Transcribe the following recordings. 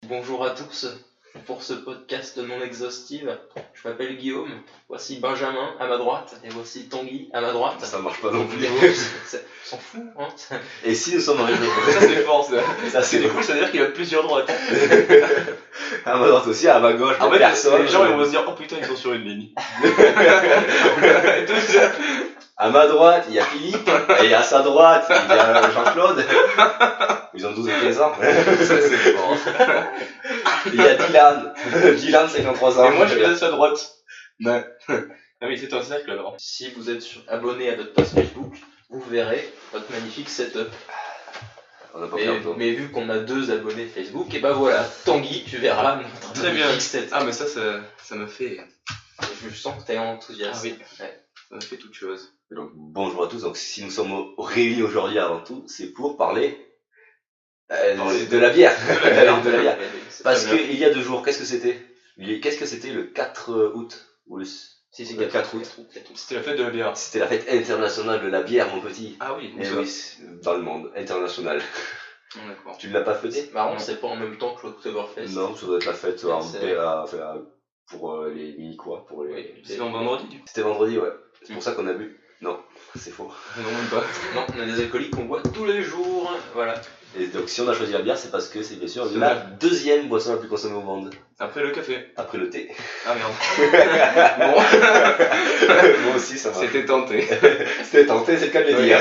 Bonjour à tous pour ce podcast non exhaustif. Je m'appelle Guillaume, voici Benjamin à ma droite et voici Tanguy à ma droite. Ça marche pas non plus. On s'en fout, hein. Et si nous sommes arrivés Ça c'est fort ça. Ça C'est du coup ça veut dire qu'il y a plusieurs droites. à ma droite aussi, à ma gauche, En fait personne. les gens ils vont se dire oh putain ils sont sur une ligne. À ma droite, il y a Philippe, et à sa droite, il y a Jean-Claude. Ils ont 12 et 15 ans. Ça c'est fort. Il y a Dylan. Dylan, 53 ans. Et moi je suis à sa droite. Ouais. Ah oui c'est un cercle alors. Si vous êtes abonné à notre page Facebook, vous verrez notre magnifique setup. On n'a pas fait un tour. Mais vu qu'on a 2 abonnés Facebook, et ben voilà, Tanguy, tu verras notre Très bien. magnifique setup. Ah mais ça me fait. Je sens que t'es enthousiaste. Ah oui. Ouais. Ça me fait toute chose. Donc, bonjour à tous. Donc, si nous sommes réunis aujourd'hui avant tout, c'est pour parler de la bière. De la bière. Parce que qu'il y a 2 jours, qu'est-ce que c'était le 4 août ou le le 4 août. C'était la fête de la bière. C'était la fête internationale de la bière, mon petit. Ah oui, Eh oui, c'est dans le monde, international. D'accord. Tu ne l'as pas fêté? C'est marrant, c'est pas en même temps que l'Oktoberfest. Non, ça doit être la fête C'est- pour les mini-quoi, pour les... Oui, C'était en vendredi du coup. C'était vendredi, ouais. C'est pour ça qu'on a bu. Non, c'est faux. Non même pas. Non, on a des alcooliques qu'on boit tous les jours, voilà. Et donc, si on a choisi la bière, c'est parce que c'est bien sûr C'est la vrai. deuxième boisson la plus consommée au monde. Après le café. Après le thé. Ah merde. Bon. Moi aussi, ça marche. C'était tenté. C'était tenté, c'est le cas de le Oui. dire.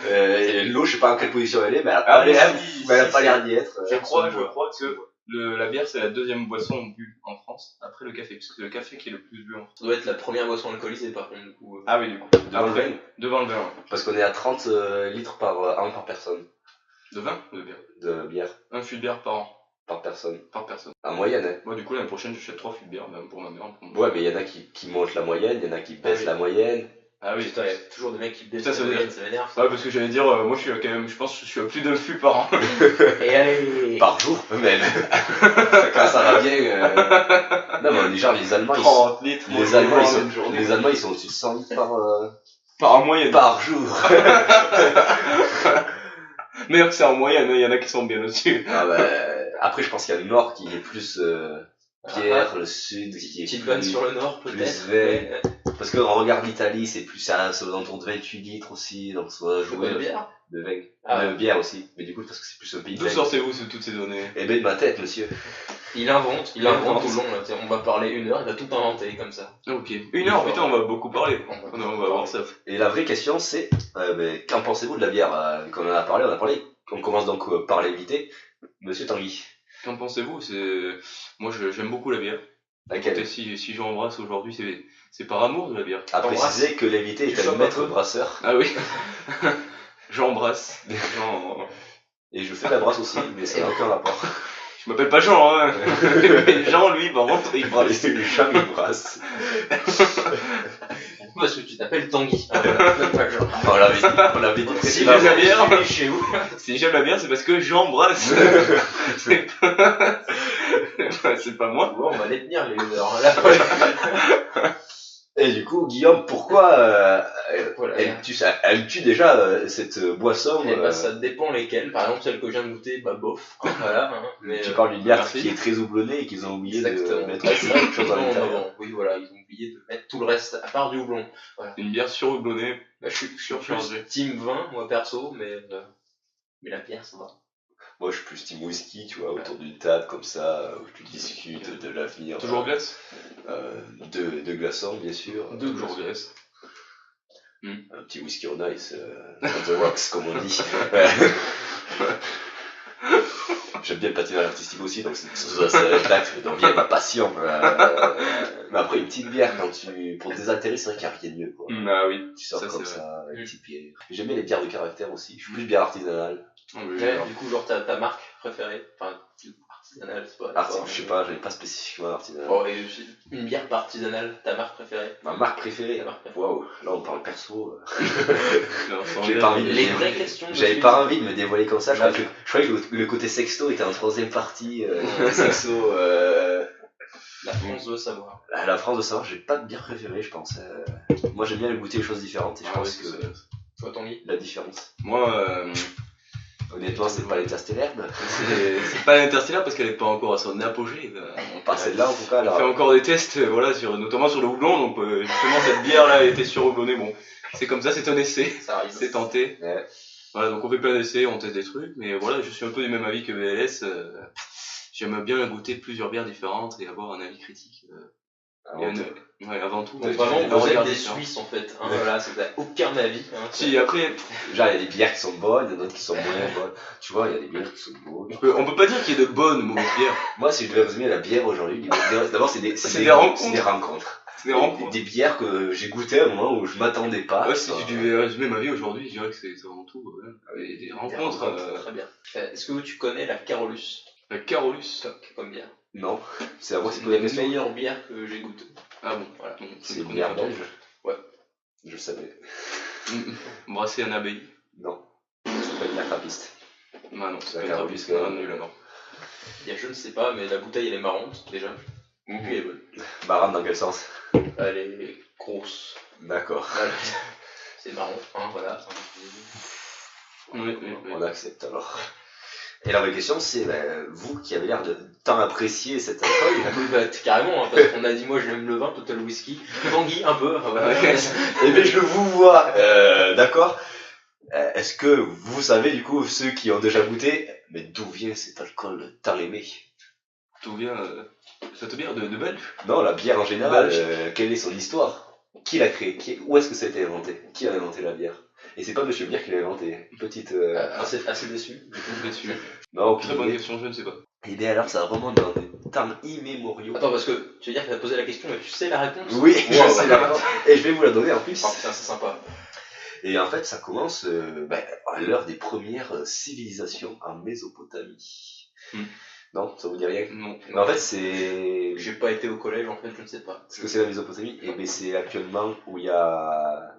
Et l'eau, je sais pas en quelle position elle est, mais elle a pas Ah, mais l'air, si, mais elle a si, pas si. l'air d'y être. Je crois que la bière c'est la deuxième boisson bue en France après le café, parce que c'est le café qui est le plus bu en France. Ça doit être la première boisson alcoolisée par contre, du coup. Ah oui du coup. Devant le Après, vin. devant le vin. Ouais. Parce qu'on est à 30 litres par an par personne De vin ou de bière? de bière Un fût de bière par an, par personne. par personne. En moyenne, hein. Moi du coup l'année prochaine j'achète 3 fûts de bière, même pour ma mère. Pour moi. Ouais, mais il y en a qui montent la moyenne, il y en a qui baissent oui. la moyenne. Ah oui. Putain, il y a toujours des mecs qui baissent Ça, ça la veut moyenne, dire- ça m'énerve. Ouais parce que j'allais dire, moi je suis quand même, je pense que je suis à plus d'un fût par an. Et allez Par jour, même. Quand ça va bien. Non, mais les gens, les Allemands, 30 litres. les Allemands, une journée. les Allemands, ils sont au-dessus de 100 litres Par en moyenne. par jour. Mais c'est en moyenne, il y en a qui sont bien au-dessus. Ah bah, après, je pense qu'il y a le nord qui est plus bière, le sud qui est Petite plus... vanne sur le nord, plus peut-être. vin. Ouais. Parce qu'on regarde l'Italie, c'est plus ça, c'est aux alentours de 28 litres aussi, donc ça va Je bois jouer de bière. de vin. Ah. De bière aussi, mais du coup, parce que c'est plus un pays de D'où vin. sortez-vous toutes ces données? Eh ben, de ma tête, monsieur. Il invente tout le long. Là. Tu sais, on va parler 1 heure, il va tout inventer comme ça. Ok. 1 heure, putain, on va beaucoup parler. On va voir ça. Et la vraie question, c'est, qu'en pensez-vous de la bière qu'on en a parlé, on commence donc par l'invité, monsieur Tanguy. Qu'en pensez-vous? Moi, j'aime beaucoup la bière. Laquelle? Écoutez, si j'embrasse aujourd'hui, c'est par amour de la bière. À préciser que l'invité Tu est un chopes un maître peu. brasseur, Ah oui. J'embrasse. et je fais la brasse aussi, mais ça n'a aucun rapport. Je m'appelle pas Jean, hein. Mais Jean, lui, par contre, il brasse. Les gens, ils brassent. Parce que tu t'appelles Tanguy. Ah, voilà. Pas genre. On l'avait dit Si j'aime la bière, bière, chez vous. Si j'aime la bière, c'est parce que j'embrasse. C'est pas moi. Bon, on va les tenir les 1 heure. Là, Et du coup, Guillaume, pourquoi voilà. aimes-tu déjà cette boisson Eh ben, ça dépend lesquelles. Par exemple, celle que je viens de goûter, bah bof. Hein, voilà. Hein, mais, Tu parles d'une bière merci. qui est très houblonnée et qu'ils ont oublié de exactement. mettre Ouais, c'est quelque chose à non, l'intérieur. non, oui, voilà, ils ont oublié de mettre tout le reste, à part du houblon. Une bière surhoublonnée. Bah, je suis Surchargée. plus team vin, moi perso, mais la bière, ça va. Moi, je suis plus team whisky, tu vois, autour d'une table comme ça, où tu discutes de l'avenir. Toujours glace. De glaçons, bien sûr. Toujours glace. Un petit whisky on ice, on the rocks, comme on dit. J'aime bien le patinage artistique aussi, donc ça l'acte d'en vient ma passion. Mais après, une petite bière, pour te désaltérer, c'est vrai qu'il n'y a rien de mieux, quoi. Ah oui. Tu sors Ça, comme c'est ça, avec une petite bière. J'aime bien les bières de caractère aussi. Je suis plus bière artisanale. Ouais, du coup, genre, ta marque préférée, enfin, artisanale, c'est pas. Je sais pas, j'avais pas spécifiquement artisanale. Bon, et une bière pas artisanale, ta marque préférée. Ma marque préférée. Ta marque préférée. Waouh, là on parle perso. J'ai J'ai pas envie de- Les vraies questions. de J'avais suite. pas envie de me dévoiler comme ça. Je Ouais. croyais que le côté sexto était en troisième partie. Sexto. La France veut savoir. À la France de savoir, j'ai pas de bière préférée, je pense. Moi j'aime bien goûter les choses différentes et je pense que Toi, Tanguy. la différence. Moi, Honnêtement, c'est pas l'Interstellaire. C'est pas l'Interstellaire parce qu'elle est pas encore à son apogée. Pas celle-là en tout cas. On fait Là. encore des tests, voilà, notamment sur le houblon, donc justement cette bière là a été surhoublonnée, bon, c'est comme ça, c'est un essai, Ça arrive. c'est tenté. Ouais. Voilà, donc on fait plein d'essais, on teste des trucs, mais voilà, je suis un peu du même avis que VLS, j'aime bien goûter plusieurs bières différentes et avoir un avis critique. Ouais, avant tout. Donc ouais, vraiment, j'ai vous êtes regardé des ça. Suisses en fait. Hein, Ouais. voilà, ça n'a aucun avis. Hein, Si, après, Genre, il y a des bières qui sont bonnes, il y en a d'autres qui sont moins bonnes. Tu vois, il y a des bières qui sont bonnes. on peut pas dire qu'il y ait de bonnes ou mauvaises bières. Moi, si je devais résumer la bière aujourd'hui, d'abord, c'est des rencontres. C'est des rencontres. C'est des rencontres. Des bières que j'ai goûtées à un moment où je m'attendais pas. Ouais, si je devais résumer ma vie aujourd'hui, je dirais que c'est avant tout des rencontres. Très bien. Est-ce que tu connais la Carolus? La Carolus. Comme bière. Non, c'est à moi qui C'est pose la la question. meilleure bière que j'ai goûtée. Ah bon, Voilà. bon, C'est je une connais bière pas. belge. Ouais. Je le savais. Brasser un abbaye. Non. C'est pas une bière trappiste. Ah non, c'est La pas Carolus, grave, quand même. nul alors. Je ne sais pas, mais la bouteille elle est marrante déjà. Puis elle est bonne. Marrant dans quel sens? Elle est grosse. D'accord. Voilà. C'est marrant, hein, voilà. Oui. On accepte alors. Et la vraie question, c'est vous qui avez l'air de tant apprécier cet alcool. Oui, bah, carrément, hein, parce qu'on a dit moi je l'aime le vin, toi t'as le whisky. Tanguy un peu. Enfin, voilà. Eh bien, je vous vois. D'accord. Est-ce que vous savez, du coup, ceux qui ont déjà goûté, mais d'où vient cet alcool tant aimé? Tout vient, cette bière de Belge. Non, la bière en général, Belge. quelle est son histoire? Qui l'a créée? Où est-ce que ça a été inventé? Qui a inventé la bière? Et c'est pas Monsieur Bière qui l'a inventé. Petite. Assez déçu. Déçu. Non, aucune Très bonne idée. question, je ne sais pas. Et bien alors, ça remonte dans des temps immémoriaux. Attends, parce que tu veux dire que t'as posé la question mais tu sais la réponse? Oui, je Wow, sais la réponse. Et je vais vous la donner en plus. Oh, putain, c'est sympa. Et en fait, ça commence à l'heure des premières civilisations en Mésopotamie. Non, ça vous dit rien? Non. Mais en fait, c'est. J'ai pas été au collège en fait, je ne sais pas. Ce que c'est la Mésopotamie, et ben c'est actuellement où il y a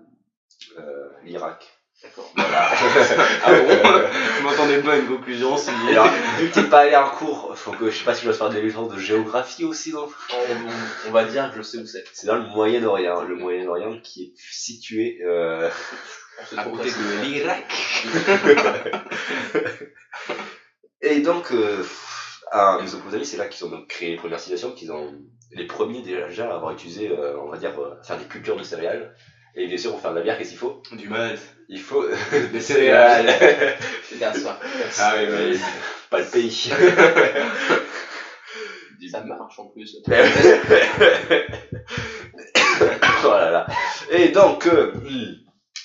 l'Irak. D'accord. Voilà. Ah bon? Je m'attendais pas à une conclusion, si. Alors, vu que t'es pas allé en cours, faut que je sais pas si je dois faire des leçons de géographie aussi, non? On va dire que je sais où c'est. C'est dans le Moyen-Orient, le Moyen-Orient qui est situé On se À trouve côté facile. de l'Irak. Et donc, en Mésopotamie, c'est là qu'ils ont donc créé les premières civilisations, qu'ils ont les premiers déjà à avoir utilisé, on va dire, faire des cultures de céréales. Et bien sûr, pour faire de la bière, qu'est-ce qu'il faut? Du mal. Il faut Des céréales. C'est bien ça. Ah oui, mais pas le pays. Ça marche en plus. Oh là là. Et donc,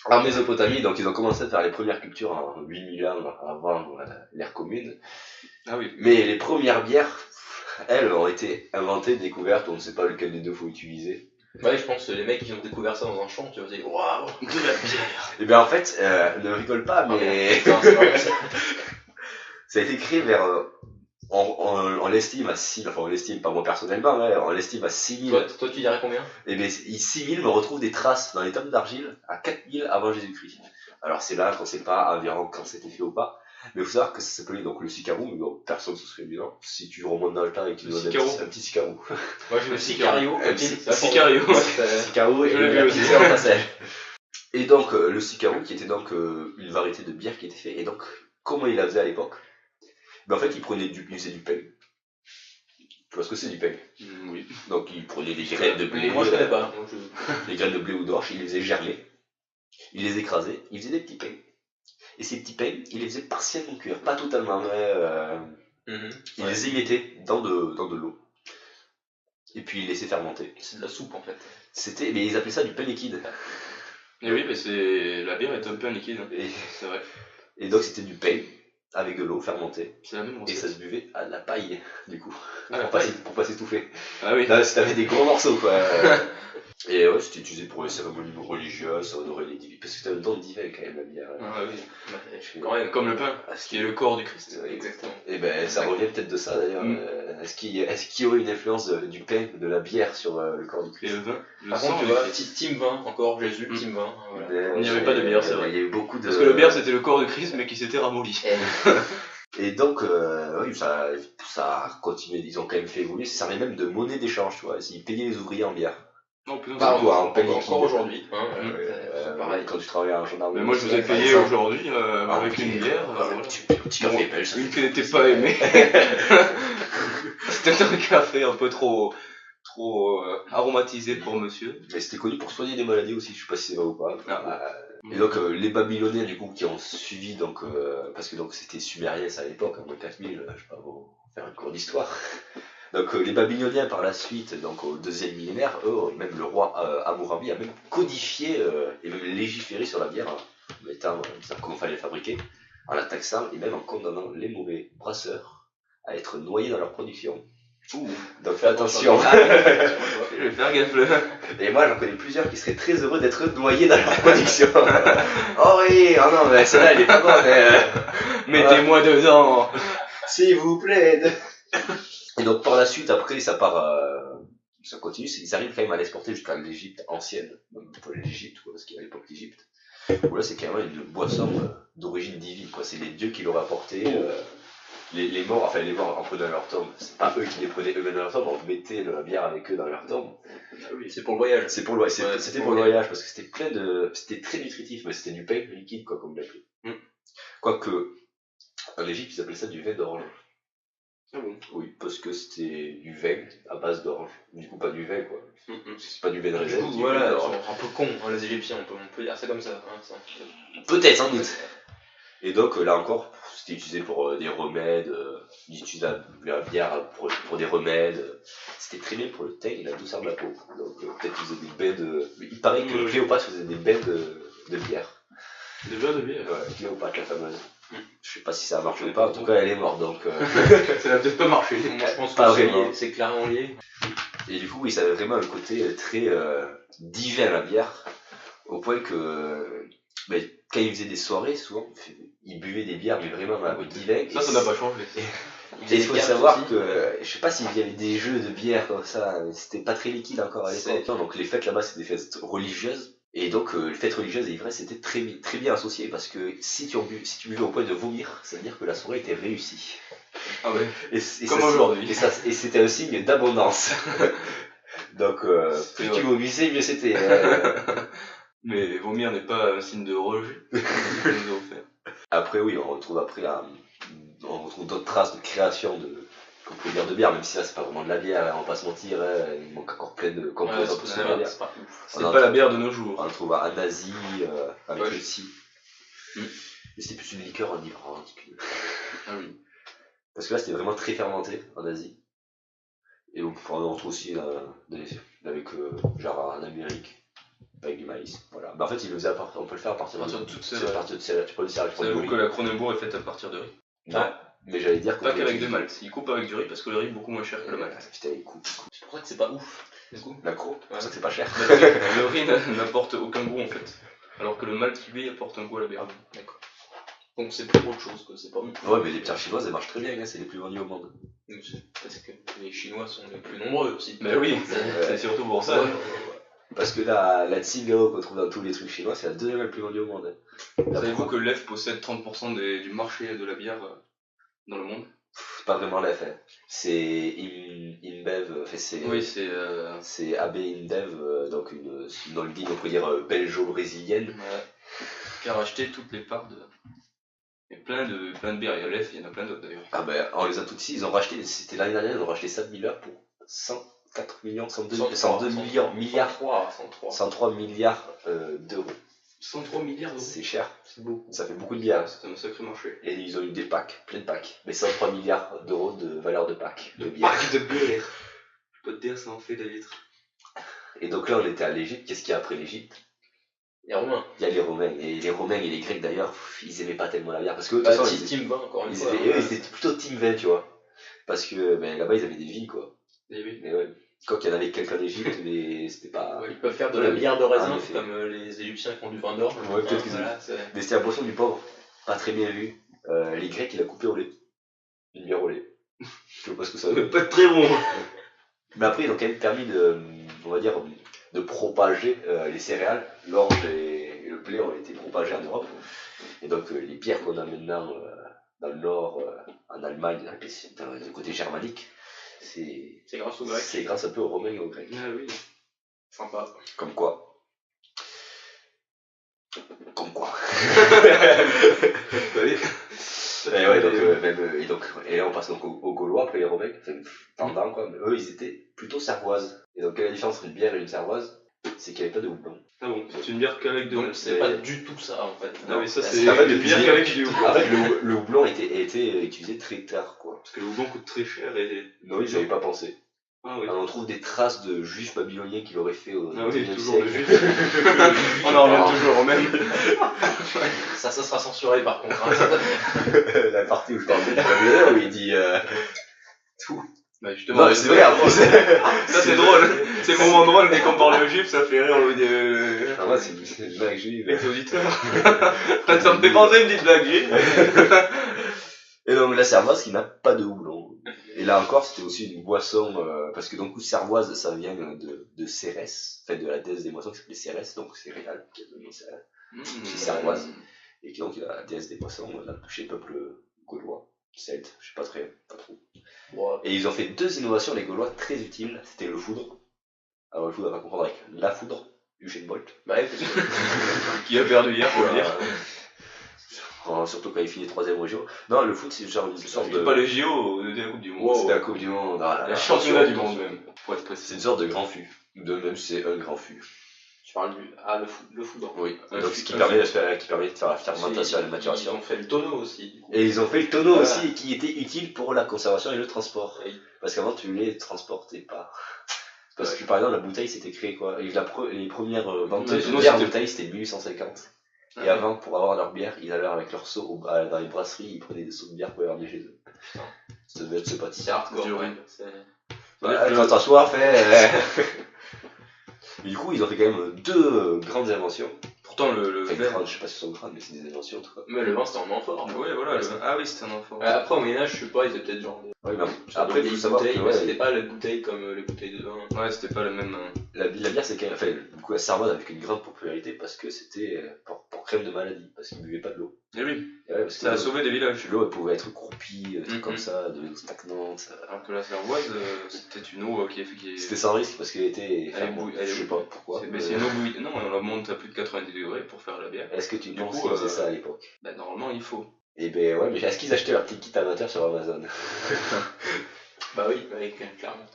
en Mésopotamie, donc ils ont commencé à faire les premières cultures en 8000 ans avant l'ère commune. Ah oui. Mais les premières bières, elles, ont été inventées, découvertes, on ne sait pas lequel des deux faut utiliser. Ouais, je pense que les mecs qui ont découvert ça dans un champ, tu vas dire waouh, De la bière. Et bien en fait, ne rigole pas, mais Putain, c'est vraiment ça. ça a été créé vers. On l'estime à 6 000, enfin on l'estime pas moi personnellement, on l'estime à 6 000. Toi, tu dirais combien? Et bien 6 000 me retrouve des traces dans les tombes d'argile à 4 000 avant Jésus-Christ. Alors c'est là qu'on sait pas environ quand c'était fait ou pas. Mais il faut savoir que ça s'appelait donc le sicarou, mais bon, personne ne se serait bien. Si tu remontes dans le temps et que tu Le donnes sicarou. un petit sicarou. Moi, j'ai le Sicario. Le ok, ça, Sicario. Sicarou et Je l'ai le vu bière aussi. qui était en passage. Et donc le sicarou qui était donc une variété de bière qui était fait. Et donc comment il la faisait à l'époque? Ben, en fait il faisait du pain. Tu vois ce que c'est du pain? Oui. Donc il prenait des graines de blé. Moi, je connais pas. Moi, je- Les graines de blé ou d'orge, il les faisait germer. Il les écrasait, il faisait des petits pains. Et ces petits pains, il les faisait partiellement cuire, pas totalement, mais il les émiettait dans de l'eau. Et puis il laissait fermenter. C'est de la soupe en fait. Mais ils appelaient ça du pain liquide. Et oui, mais la bière est un peu un liquide. Et, C'est vrai. et donc c'était du pain avec de l'eau fermentée. C'est la même Et recette. ça se buvait à la paille, du coup. Ah, la Pour pas s'étouffer. Ah oui. Là, si t'avais des gros morceaux, quoi. Et ouais, c'était utilisé pour les cérémonies religieuses, honorer les divins. Parce que c'était un don divin quand même, la bière. Ah oui. Quand même. Comme le pain, Ah, ce qui est le corps du Christ. Exactement. Et ben ça revient peut-être de ça d'ailleurs. Est-ce qu'il y aurait une influence du pain, de la bière sur le corps du Et Christ? le vin. Le Par sang. contre, tu du vois, Christ. Team 20, encore Jésus, Team 20. Voilà. Il n'y avait pas de bière, c'est vrai. Il y a eu beaucoup de. Parce que le bière c'était le corps de Christ mais qui s'était ramolli. Et donc, oui, ça a continué, ils ont quand même fait évoluer. Ça servait même de monnaie d'échange, tu vois. Ils payaient les ouvriers en bière. Non, putain, Bah, Surtout en pays encore aujourd'hui. Hein, Ouais, pareil. quand tu travailles en gendarmerie. mais moi, je vous ai ouais, payé ça. aujourd'hui avec une bière. Un Voilà. petit café belge. Une qui n'était pas aimée. C'était un café un peu trop aromatisé pour monsieur. Mais c'était connu pour soigner des maladies aussi, je sais pas si c'est vrai ou pas. Ah. Et donc les Babyloniens du coup qui ont suivi, donc, parce que donc c'était sumériens à l'époque, en moins 4000, je sais pas, vous faire un cours d'histoire. Donc les Babyloniens par la suite, donc au 2e millénaire, eux, même le roi Hammurabi a même codifié et même légiféré sur la bière, en mettant comment fallait la fabriquer, en la taxant et même en condamnant les mauvais brasseurs à être noyés dans leur production. Ouh. Donc fais attention. Je vais faire gaffe là. Et moi j'en connais plusieurs qui seraient très heureux d'être noyés dans leur production. Oh oui, oh non, mais celle-là elle est pas bonne. Mettez-moi dedans. S'il vous plaît. Et donc par la suite, après, ça part, ça continue, ils arrivent quand même à l'exporter jusqu'à l'Égypte ancienne, même pas l'Égypte, parce qu'il y a à l'époque l'Égypte. Où là c'est carrément une boisson d'origine divine, quoi. C'est les dieux qui l'auraient apporté. Les morts, enfin les morts en prenaient leur tombe. C'est pas eux qui les prenaient eux-mêmes dans leur tombe, on mettait de la bière avec eux dans leur tombe. Ah oui, c'est pour le voyage. C'est pour le, c'était pour le voyage parce que c'était c'était très nutritif, mais c'était du pain liquide, quoi, comme on l'appelait. Quoique, en Égypte, ils appelaient ça du vin d'orange. Ah bon? Oui, parce que c'était du vin à base d'orange. Du coup, pas du vin, quoi. C'est pas du vin de raisin. Voilà, ils sont un peu cons, hein, les Égyptiens, on peut dire ça comme ça. Hein, ça. Peut-être, sans doute. Et donc, là encore, c'était utilisé pour des remèdes, ils utilisaient la bière pour des remèdes. C'était très bien pour le teint et la douceur de la peau. Donc, peut-être qu'ils faisaient des bains de. Il paraît que Cléopâtre faisait des bains de bière. Des verres de bière? Ouais, Cléopâtre, la fameuse. Je sais pas si ça a marché ou pas, en tout cas, elle est morte, donc. Ça n'a peut-être pas marché. Moi, je pense Pas que vraiment. c'est clairement lié. Et du coup, oui, ça avait vraiment un côté très divin, la bière, au point que quand ils faisaient des soirées, souvent, ils buvaient des bières, mais vraiment à divin. Ça n'a pas changé. Et il faut savoir que, je sais pas s'il y avait des jeux de bière comme ça, mais c'était pas très liquide encore à l'époque. Donc les fêtes là-bas, c'était des fêtes religieuses. Et donc les fêtes religieuses et ivresse c'était très bien associé parce que si tu buvais au point de vomir, ça veut dire que la soirée était réussie. Ah ouais. Et comme aujourd'hui. Et c'était un signe d'abondance. Donc plus tu vomissais, mieux c'était. Mais vomir n'est pas un signe de rejet. Après oui, on retrouve d'autres traces de création qu'on peut dire de bière, même si là c'est pas vraiment de la bière, hein, on va pas se mentir, hein, il manque encore plein de composants pour la bière. C'est pas la bière de nos jours. On le trouve en Asie, avec le cidre. Mais c'était plus une liqueur en Iran. Ah oui. Parce que là c'était vraiment très fermenté en Asie. Et on retrouve aussi avec genre en Amérique. Avec du maïs, voilà. Bah en fait, on peut le faire à partir de toute céréale. Tu peux le faire avec du riz. Savez-vous que la Kronenbourg est faite à partir de riz? Non, mais j'allais dire pas qu'avec du malt. Ils coupent avec du riz parce que le riz est beaucoup moins cher que le malt. Putain, il coupe. C'est pour ça que c'est pas ouf. Du coup. L'accro, c'est pour ça que c'est pas cher. Le riz n'apporte aucun goût en fait. Alors que le malt, lui, apporte un goût à la bière. D'accord. Donc c'est pour autre chose que c'est pas ouf. Ouais, mais les bières chinoises, elles marchent très bien, hein, c'est les plus vendues au monde. Parce que les Chinois sont les plus nombreux aussi. Mais oui, c'est surtout pour ça. Parce que la Tsingao qu'on trouve dans tous les trucs chinois, c'est la deuxième la plus vendue au monde. Savez-vous que l'EF possède 30% du marché de la bière dans le monde? C'est pas vraiment l'EF, hein. C'est InBev, c'est AB InBev, donc une holding, on peut dire belgeo-brésilienne. Qui a racheté toutes les parts de. Il y a plein de bières, il y a l'EF, il y en a plein d'autres d'ailleurs. Ah ben, on les a toutes ici, ils ont racheté, c'était l'année dernière, ils ont racheté 7 Miller pour 104 millions, 102 milliards, 103 milliards d'euros. 103 milliards d'euros. C'est cher. C'est beaucoup. Ça fait beaucoup de bières. C'est un sacré marché. Et ils ont eu des packs, plein de packs. Mais 103 milliards d'euros de valeur de packs de bière. Pack de bière. Je peux te dire, ça en fait des litres. Et donc là, on était à l'Égypte. Qu'est-ce qu'il y a après l'Égypte? Les Romains. Il y a les Romains. Et les Romains et les Grecs d'ailleurs, ils aimaient pas tellement la bière. Parce que Team 20, encore une fois. Ils étaient plutôt team 20, tu vois. Parce que là-bas, ils avaient des vignes, quoi. Des vignes. Mais ouais. Quand il y en avait quelques en Égypte, mais c'était pas. Ouais, ils peuvent faire de la bière de raisin, comme les Égyptiens qui ont du vin d'or. Ouais, peut-être qu'ils mais c'était la boisson du pauvre. Pas très bien vu. Les Grecs, il a coupé au lait. Une bière au lait. Je sais pas ce que ça veut. Pas très bon. Mais après, ils ont quand même permis de propager les céréales. L'orge et le blé ont été propagés en Europe. Et donc, les bières qu'on a maintenant dans le nord, en Allemagne, dans le côté germanique, c'est grâce aux Grecs. C'est grâce un peu aux Romains et aux Grecs. Ah oui. Sympa. Comme quoi. Et ouais, donc, et là on passe donc aux Gaulois, après les Romains, pendant quoi, mais eux ils étaient plutôt cervoises. Et donc quelle est la différence entre une bière et une cervoise? C'est qu'il n'y avait pas de houblon. Ah bon, c'est une bière qu'avec de Donc c'est pas du tout ça en fait. Ah oui, ça c'est en fait, une bière qu'avec du houblon. En fait, le houblon était utilisé très tard, quoi. Parce que le houblon coûte très cher et... Non, ils n'y avaient pas pensé. Ah oui. Alors, on trouve des traces de juifs babyloniens qui l'auraient fait au XIXe toujours siècle. On en revient toujours au même. Ça sera censuré par contre. Hein. La partie où je parle de babylonien, où il dit tout. Bah justement, non, mais c'est vrai, en plus. Ça c'est drôle. C'est le moment drôle, dès qu'on parle de juif, ça fait rire Ah, moi, c'est une blague juive. Les auditeurs. Ça me fait penser à une petite blague juive. Et donc la cervoise qui n'a pas de houblon. Et là encore, c'était aussi une boisson, parce que donc cervoise, ça vient de Cérès, en fait de la déesse des moissons qui s'appelait Cérès, donc céréales, qui est le nom céréales. C'est cervoise. Et qui donc est la déesse des moissons, chez le peuple gaulois, celte, je sais pas trop. Wow. Et ils ont fait 2 innovations, les Gaulois, très utiles, c'était le foudre. Alors le foudre, on va comprendre avec la foudre, Usain Bolt. Bah ouais, parce que... qui a perdu hier, faut le dire. Surtout quand il finit 3ème au JO. Non, le foot, c'est genre une sorte de... C'est pas le JO, de la Coupe du Monde. Wow. C'était la Coupe du Monde. La championnat du monde même. C'est une sorte de grand fût. Même c'est un grand fût. Tu parles du... Ah, le foudre. Oui. Donc ce qui permet de faire la fermentation et la maturation. Ils ont fait le tonneau aussi. Du coup. Et ils ont fait le tonneau aussi, qui était utile pour la conservation et le transport. Oui. Parce qu'avant, tu les transportais pas. Parce que par exemple, la bouteille s'était créée quoi. Et les premières ventes de bière bouteille, c'était 1850. Et avant, pour avoir leur bière, ils allaient avec leur seau dans les brasseries, ils prenaient des seaux de bière pour les ramener chez eux. Ça devait être ce pâtis. C'est hardcore, quand t'as soif, du coup, ils ont fait quand même 2 grandes inventions. Pourtant, le vin, je sais pas si ce sont grandes, mais c'est des inventions en tout cas. Mais le vin, c'était un amphore. Ouais, voilà. Ah oui, c'était un amphore. Après, au Moyen-Âge, je sais pas, ils étaient peut-être genre. Ouais, mais après, il faut savoir que c'était pas les bouteilles comme les bouteilles de vin. Ouais, c'était pas le même. La bière, c'est quand même. Enfin, du coup, la cervoise avec une grande popularité parce que c'était pour crème de maladie, parce qu'ils buvaient pas de l'eau. Et oui. Et ouais, parce ça a sauvé des villages. L'eau, elle pouvait être croupie, des trucs comme ça, de l'eau stagnante. Alors que la cervoise, c'était une eau qui. C'était sans risque parce qu'elle était. Je sais pas pourquoi. C'est une eau bouillie. Non, on la monte à plus de 90 degrés pour faire la bière. Est-ce que tu penses qu'ils faisaient ça à l'époque? Bah, normalement, il faut. Et ben ouais, mais est-ce qu'ils achetaient leur petit kit amateur sur Amazon? Bah oui, clairement.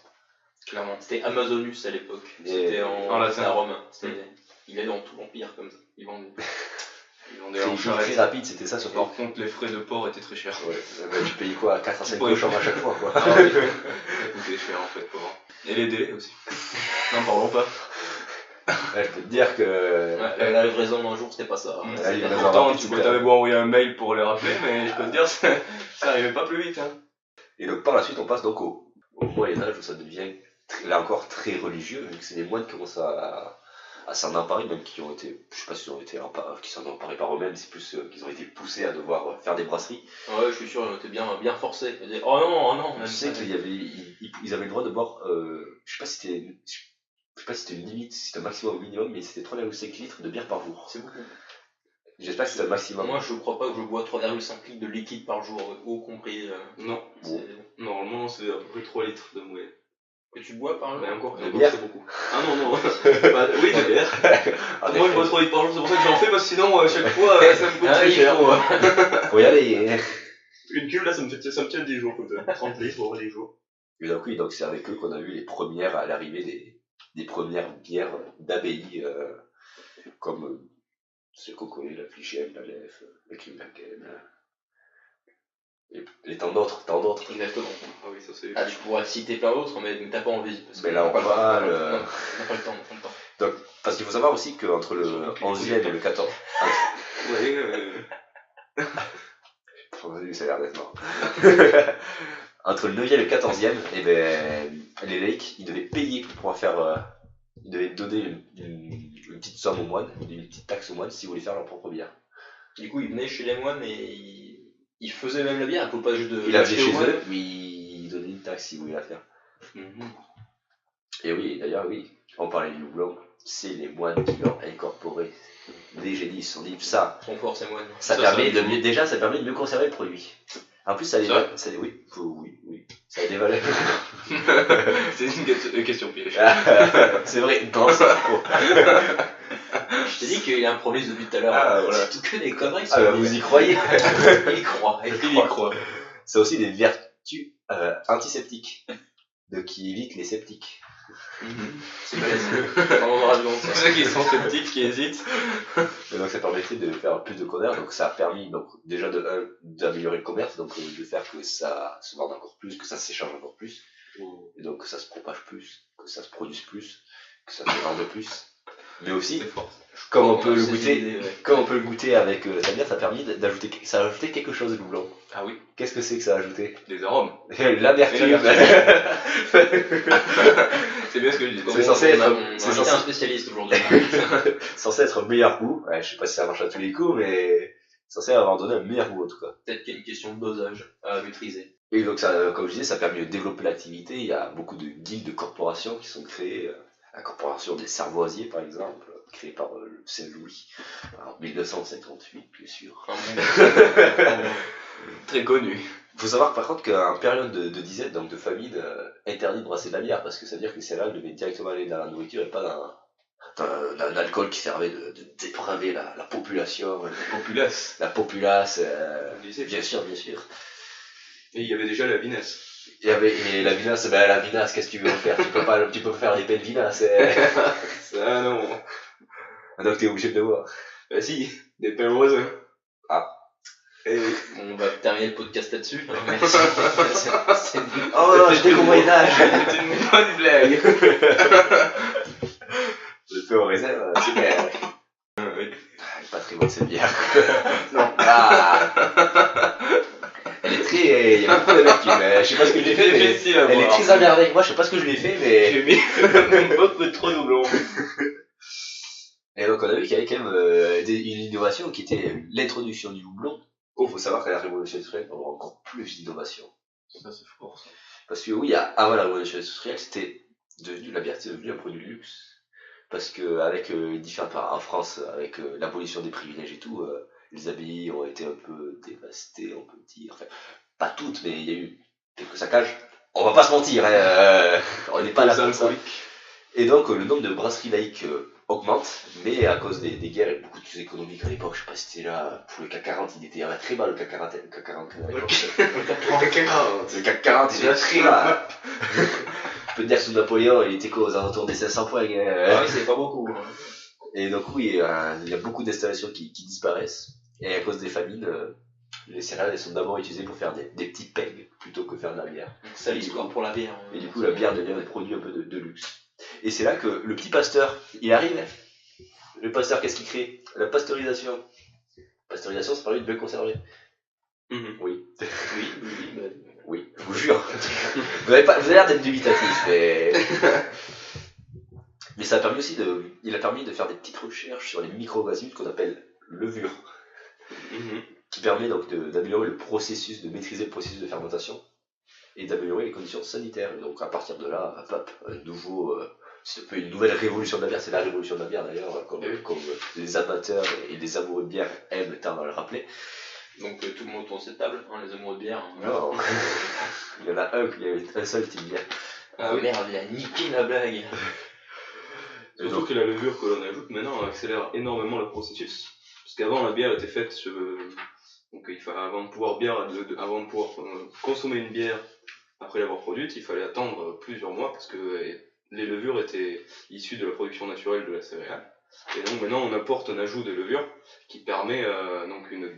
C'était Amazonus à l'époque. C'était en latin romain. Il est dans tout l'empire comme ça. Ils vendaient. Très rapide, c'était ça surtout. Par contre, les frais de port étaient très chers. Ouais, tu payais quoi, 4 à 5 cochons à chaque fois quoi. Ah oui, ça coûtait cher en fait pour voir. Et les délais aussi. Non, parlons pas. Ouais, je peux te dire que. Ouais, la livraison d'un jour, c'était pas ça. Pourtant, tu t'avais beau envoyer un mail pour les rappeler, mais je peux te dire, ça arrivait pas plus vite. Hein. Et donc par la suite, on passe donc au Moyen-Âge où ça devient là encore très religieux, vu que c'est des moines qui commencent à s'en emparer, même qui ont été, je sais pas s'ils ont été qui s'en ont emparés par eux-mêmes, c'est plus qu'ils ont été poussés à devoir faire des brasseries. Ouais, je suis sûr, ils ont été bien forcés. Ils disaient, oh non, je sais qu'ils avaient le droit de boire, je sais pas si c'était une limite, si c'était un maximum ou minimum, mais c'était 3,5 litres de bière par jour. C'est beaucoup. J'espère que c'était un maximum. Moi, je crois pas que je bois 3,5 litres de liquide par jour, eau compris. Non. Normalement, c'est à peu près 3 litres de mouille. Que tu bois par jour? Mais encore, de bière, c'est beaucoup. Ah non. Bah, oui, de bière. Moi, je bois 3 litres par jour, c'est pour ça que j'en fais, parce que sinon, à chaque fois, ça me coûte très cher. Faut y aller. Une cube, là, ça me tient 10 jours, 30 litres pour 10 jours. Et donc c'est avec eux qu'on a vu les premières, à l'arrivée des premières bières d'abbaye, comme ceux qu'on connaît, la Flichem, la Lef, la Klimlaken, et tant d'autres. Exactement. Ah oui, ça c'est. Ah, tu pourrais citer plein d'autres, mais t'as pas envie. Mais là, on va pas on n'a pas le temps. Donc, parce qu'il faut savoir aussi qu'entre le 11e et le 14e. Oui, ça a l'air d'être mort. Entre le 9e et le 14e, les laïcs, ils devaient payer pour pouvoir faire. Ils devaient donner une petite somme aux moines, une petite taxe aux moines, s'ils voulaient faire leur propre bière. Du coup, ils venaient chez les moines et ils faisaient même la bière, un pompage de. Ils la faisaient chez eux, mais ils donnaient une taxe s'ils voulaient la faire. Et oui, d'ailleurs, on parlait du houblon, c'est les moines qui l'ont incorporé. Dès j'ai dit, ils se sont dit, ça. Sont forts ces moines. Ça permet de mieux conserver le produit. En plus, ça a des oui. Ça a des valeurs. C'est une question piège. C'est vrai, non, c'est faux. Je t'ai dit qu'il improvise depuis tout à l'heure. Voilà. C'est que des conneries. Vous y croyez? Il y croit. C'est aussi des vertus antiseptiques, qui évitent les sceptiques. C'est balèze. On aura du bon Pour ceux qui sont sceptiques, qui hésitent. Et donc ça permettrait de faire plus de commerce, donc ça a permis donc déjà d'améliorer le commerce, donc de faire que ça se vende encore plus, que ça s'échange encore plus, et donc que ça se propage plus, que ça se produise plus, que ça se vende plus. Mais aussi, comme on peut le goûter avec la bière, ça a permis ça a ajouté quelque chose, le houblon. Ah oui. Qu'est-ce que c'est que ça a ajouté? Des arômes. L'amertume. C'est bien ce que je dis. C'est censé être un spécialiste aujourd'hui. censé être meilleur goût. Ouais, je sais pas si ça marche à tous les coups, mais censé avoir donné un meilleur goût en tout cas. Peut-être qu'il y a une question de dosage à maîtriser. Et donc ça, comme je disais, ça a permis de développer l'activité. Il y a beaucoup de guildes, de corporations qui sont créées. La corporation des Cervoisiers, par exemple, créée par Saint-Louis en 1958, bien sûr. Très connu. Il faut savoir par contre qu'en période de disette, donc de famine, interdit de brasser de la bière parce que ça veut dire que les céréales devaient directement aller dans la nourriture et pas dans l'alcool qui servait de dépraver la population. La populace, bien sûr. Et il y avait déjà la vinasse. Et la vinasse, qu'est-ce que tu veux en faire? Tu peux faire des belles vinasses. Ça non. Donc t'es obligé de le voir. Bah si, des pains au raisin. Ah. Et on va terminer le podcast là-dessus. Merci. Oh non, j'étais au Moyen-Âge. C'est une bonne blague. Le pain au raisin, c'est bien. Oui. Elle est pas très bonne cette bière. Non. Elle est très. Il y a beaucoup d'amertume. Je sais pas ce que j'ai fait, mais elle est très amère avec moi. Je sais pas ce que je lui ai fait, mais. J'ai mis beaucoup trop de houblon. Et donc on a vu qu'il y avait quand même une innovation qui était l'introduction du houblon. Oh, faut savoir qu'à la Révolution industrielle, on aura encore plus d'innovation. Ça c'est fort ça. Parce que oui, avant la Révolution industrielle, la bière c'était devenu un produit de luxe. Parce que avec en France, avec l'abolition des privilèges et tout, les abbayes ont été un peu dévastées, on peut dire. Enfin, pas toutes, mais il y a eu quelques saccages. On va pas se mentir, on n'est pas là pour ça. Et donc le nombre de brasseries laïques augmente, mais à cause des guerres et beaucoup de crises économiques à l'époque, je sais pas si c'était là, pour le CAC 40, il était très bas le CAC 40 à l'époque. Le CAC 40, il était très bas. Je peux te dire que sous Napoléon, il était aux alentours des 500 points. Ah oui, c'est pas beaucoup. Et donc oui, il y a beaucoup d'installations qui disparaissent, et à cause des famines, les céréales elles sont d'abord utilisées pour faire des petits pegs, plutôt que faire de la bière. Ça l'histoire pour la bière. Et du coup, la bière devient un produit un peu de luxe. Et c'est là que le petit Pasteur, il arrive. Le Pasteur, qu'est-ce qu'il crée? La pasteurisation. Pasteurisation, c'est parler de bien conserver. Oui. Oui, je vous jure. Vous avez l'air d'être dubitatif, mais... Mais ça a permis aussi il a permis de faire des petites recherches sur les micro-organismes qu'on appelle levures. Qui permet donc d'améliorer le processus, de maîtriser le processus de fermentation et d'améliorer les conditions sanitaires. Et donc à partir de là, c'est un peu une nouvelle révolution de la bière. C'est la révolution de la bière d'ailleurs, comme les amateurs et les amoureux de bière aiment tant à le rappeler. Donc tout le monde autour de cette table, les amoureux de bière. Non, il y en a un seul qui dit bière. Ah oui. Merde, il a niqué la blague. Surtout que la levure que l'on ajoute maintenant accélère énormément le processus. Parce qu'avant la bière était faite donc il fallait, avant de pouvoir consommer une bière après l'avoir produite, il fallait attendre plusieurs mois parce que les levures étaient issues de la production naturelle de la céréale. Et donc maintenant on apporte un ajout de levure qui permet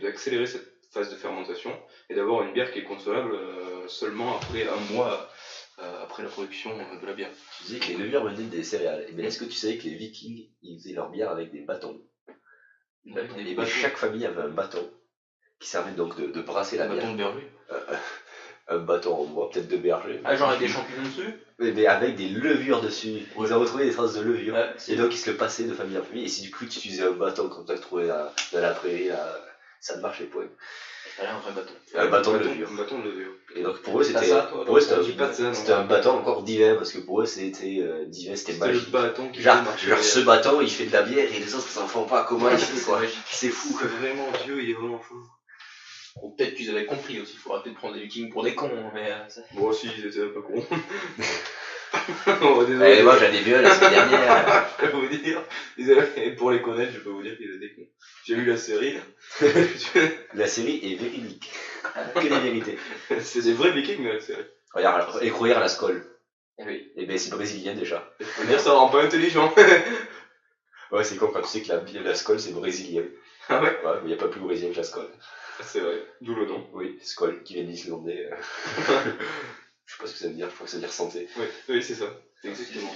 d'accélérer cette phase de fermentation et d'avoir une bière qui est consommable seulement après un mois après la production de la bière. Tu disais que les levures venaient des céréales. Mais est-ce que tu savais que les Vikings ils faisaient leur bière avec des bâtons? Chaque famille avait un bâton qui servait donc de brasser la bière. Un bâton de berger. Un bâton en bois, peut-être de berger. Ah, genre avec des champignons dessus? Mais avec des levures dessus. Ouais. Ils ont retrouvé des traces de levure. Ouais, et donc ils se le passaient de famille en famille. Et si du coup tu utilisais un bâton comme tu as trouvé dans la prairie, ça ne marchait pas. Un vrai bâton. Un bâton de levure. Un bâton de levure. Et donc pour eux c'était un bâton encore divin parce que pour eux c'était divin, c'était magique. Le bâton qui genre ce bâton il fait de la bière et les autres s'en font pas. Comment il fait quoi? C'est fou. C'est vraiment Dieu, il est vraiment fou. Ou peut-être qu'ils avaient compris aussi, il faudra peut-être prendre des Vikings pour des cons, mais... Bon, si, ils étaient un peu cons. Oh, désolé. Moi, j'en ai vu la semaine dernière. Je peux vous dire, pour les connaître, je peux vous dire qu'ils étaient cons. J'ai vu la série. La série est véridique. Que des vérités. C'est des vrais Vikings, la série. Regarde, écrouir la Skoll. Oui. Et ben c'est brésilien déjà. Faut dire, ça rend pas intelligent. Ouais, c'est con quand tu sais que la Skoll c'est brésilien. Ah ouais? Ouais, mais y a pas plus brésilien que la Skoll. C'est vrai, d'où le nom. Oui, Skoll, qui vient d'islandais. Je sais pas ce que ça veut dire, je crois que ça veut dire santé. Oui, c'est ça. Exactement.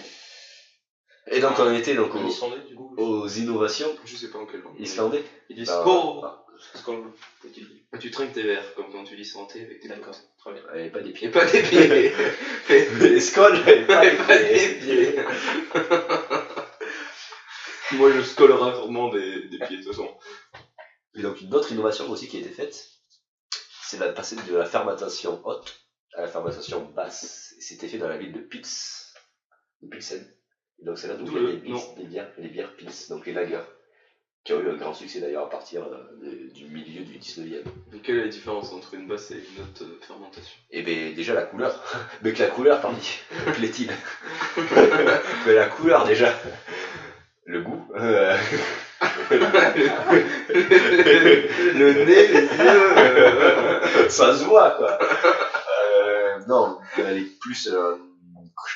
Et donc on était donc En islandais, du coup. aux innovations. Je sais pas en quelle langue. Islandais. Il dit Bah, Skål. Skål. Tu trinques tes verres, comme quand tu dis santé avec tes D'accord, très bien. Et pas des Et pieds. pas des pieds. Les Skoll, et pas des Pas pieds. des pieds. Moi, je scolle rarement des pieds, de toute façon. Et donc une autre innovation aussi qui a été faite, c'est de passer de la fermentation haute à la fermentation basse. C'était fait dans la ville de Pils, de Pilsen. Et donc c'est là d'où il y a les bières Pils, donc les lagers, qui ont eu un grand succès d'ailleurs à partir du milieu du 19e. Mais quelle est la différence entre une basse et une haute fermentation? Et bien déjà la couleur, mais que la couleur parmi, plaît-il. Mais la couleur déjà, le goût, le nez, les yeux, ça se voit quoi. Non, elle est plus, je sais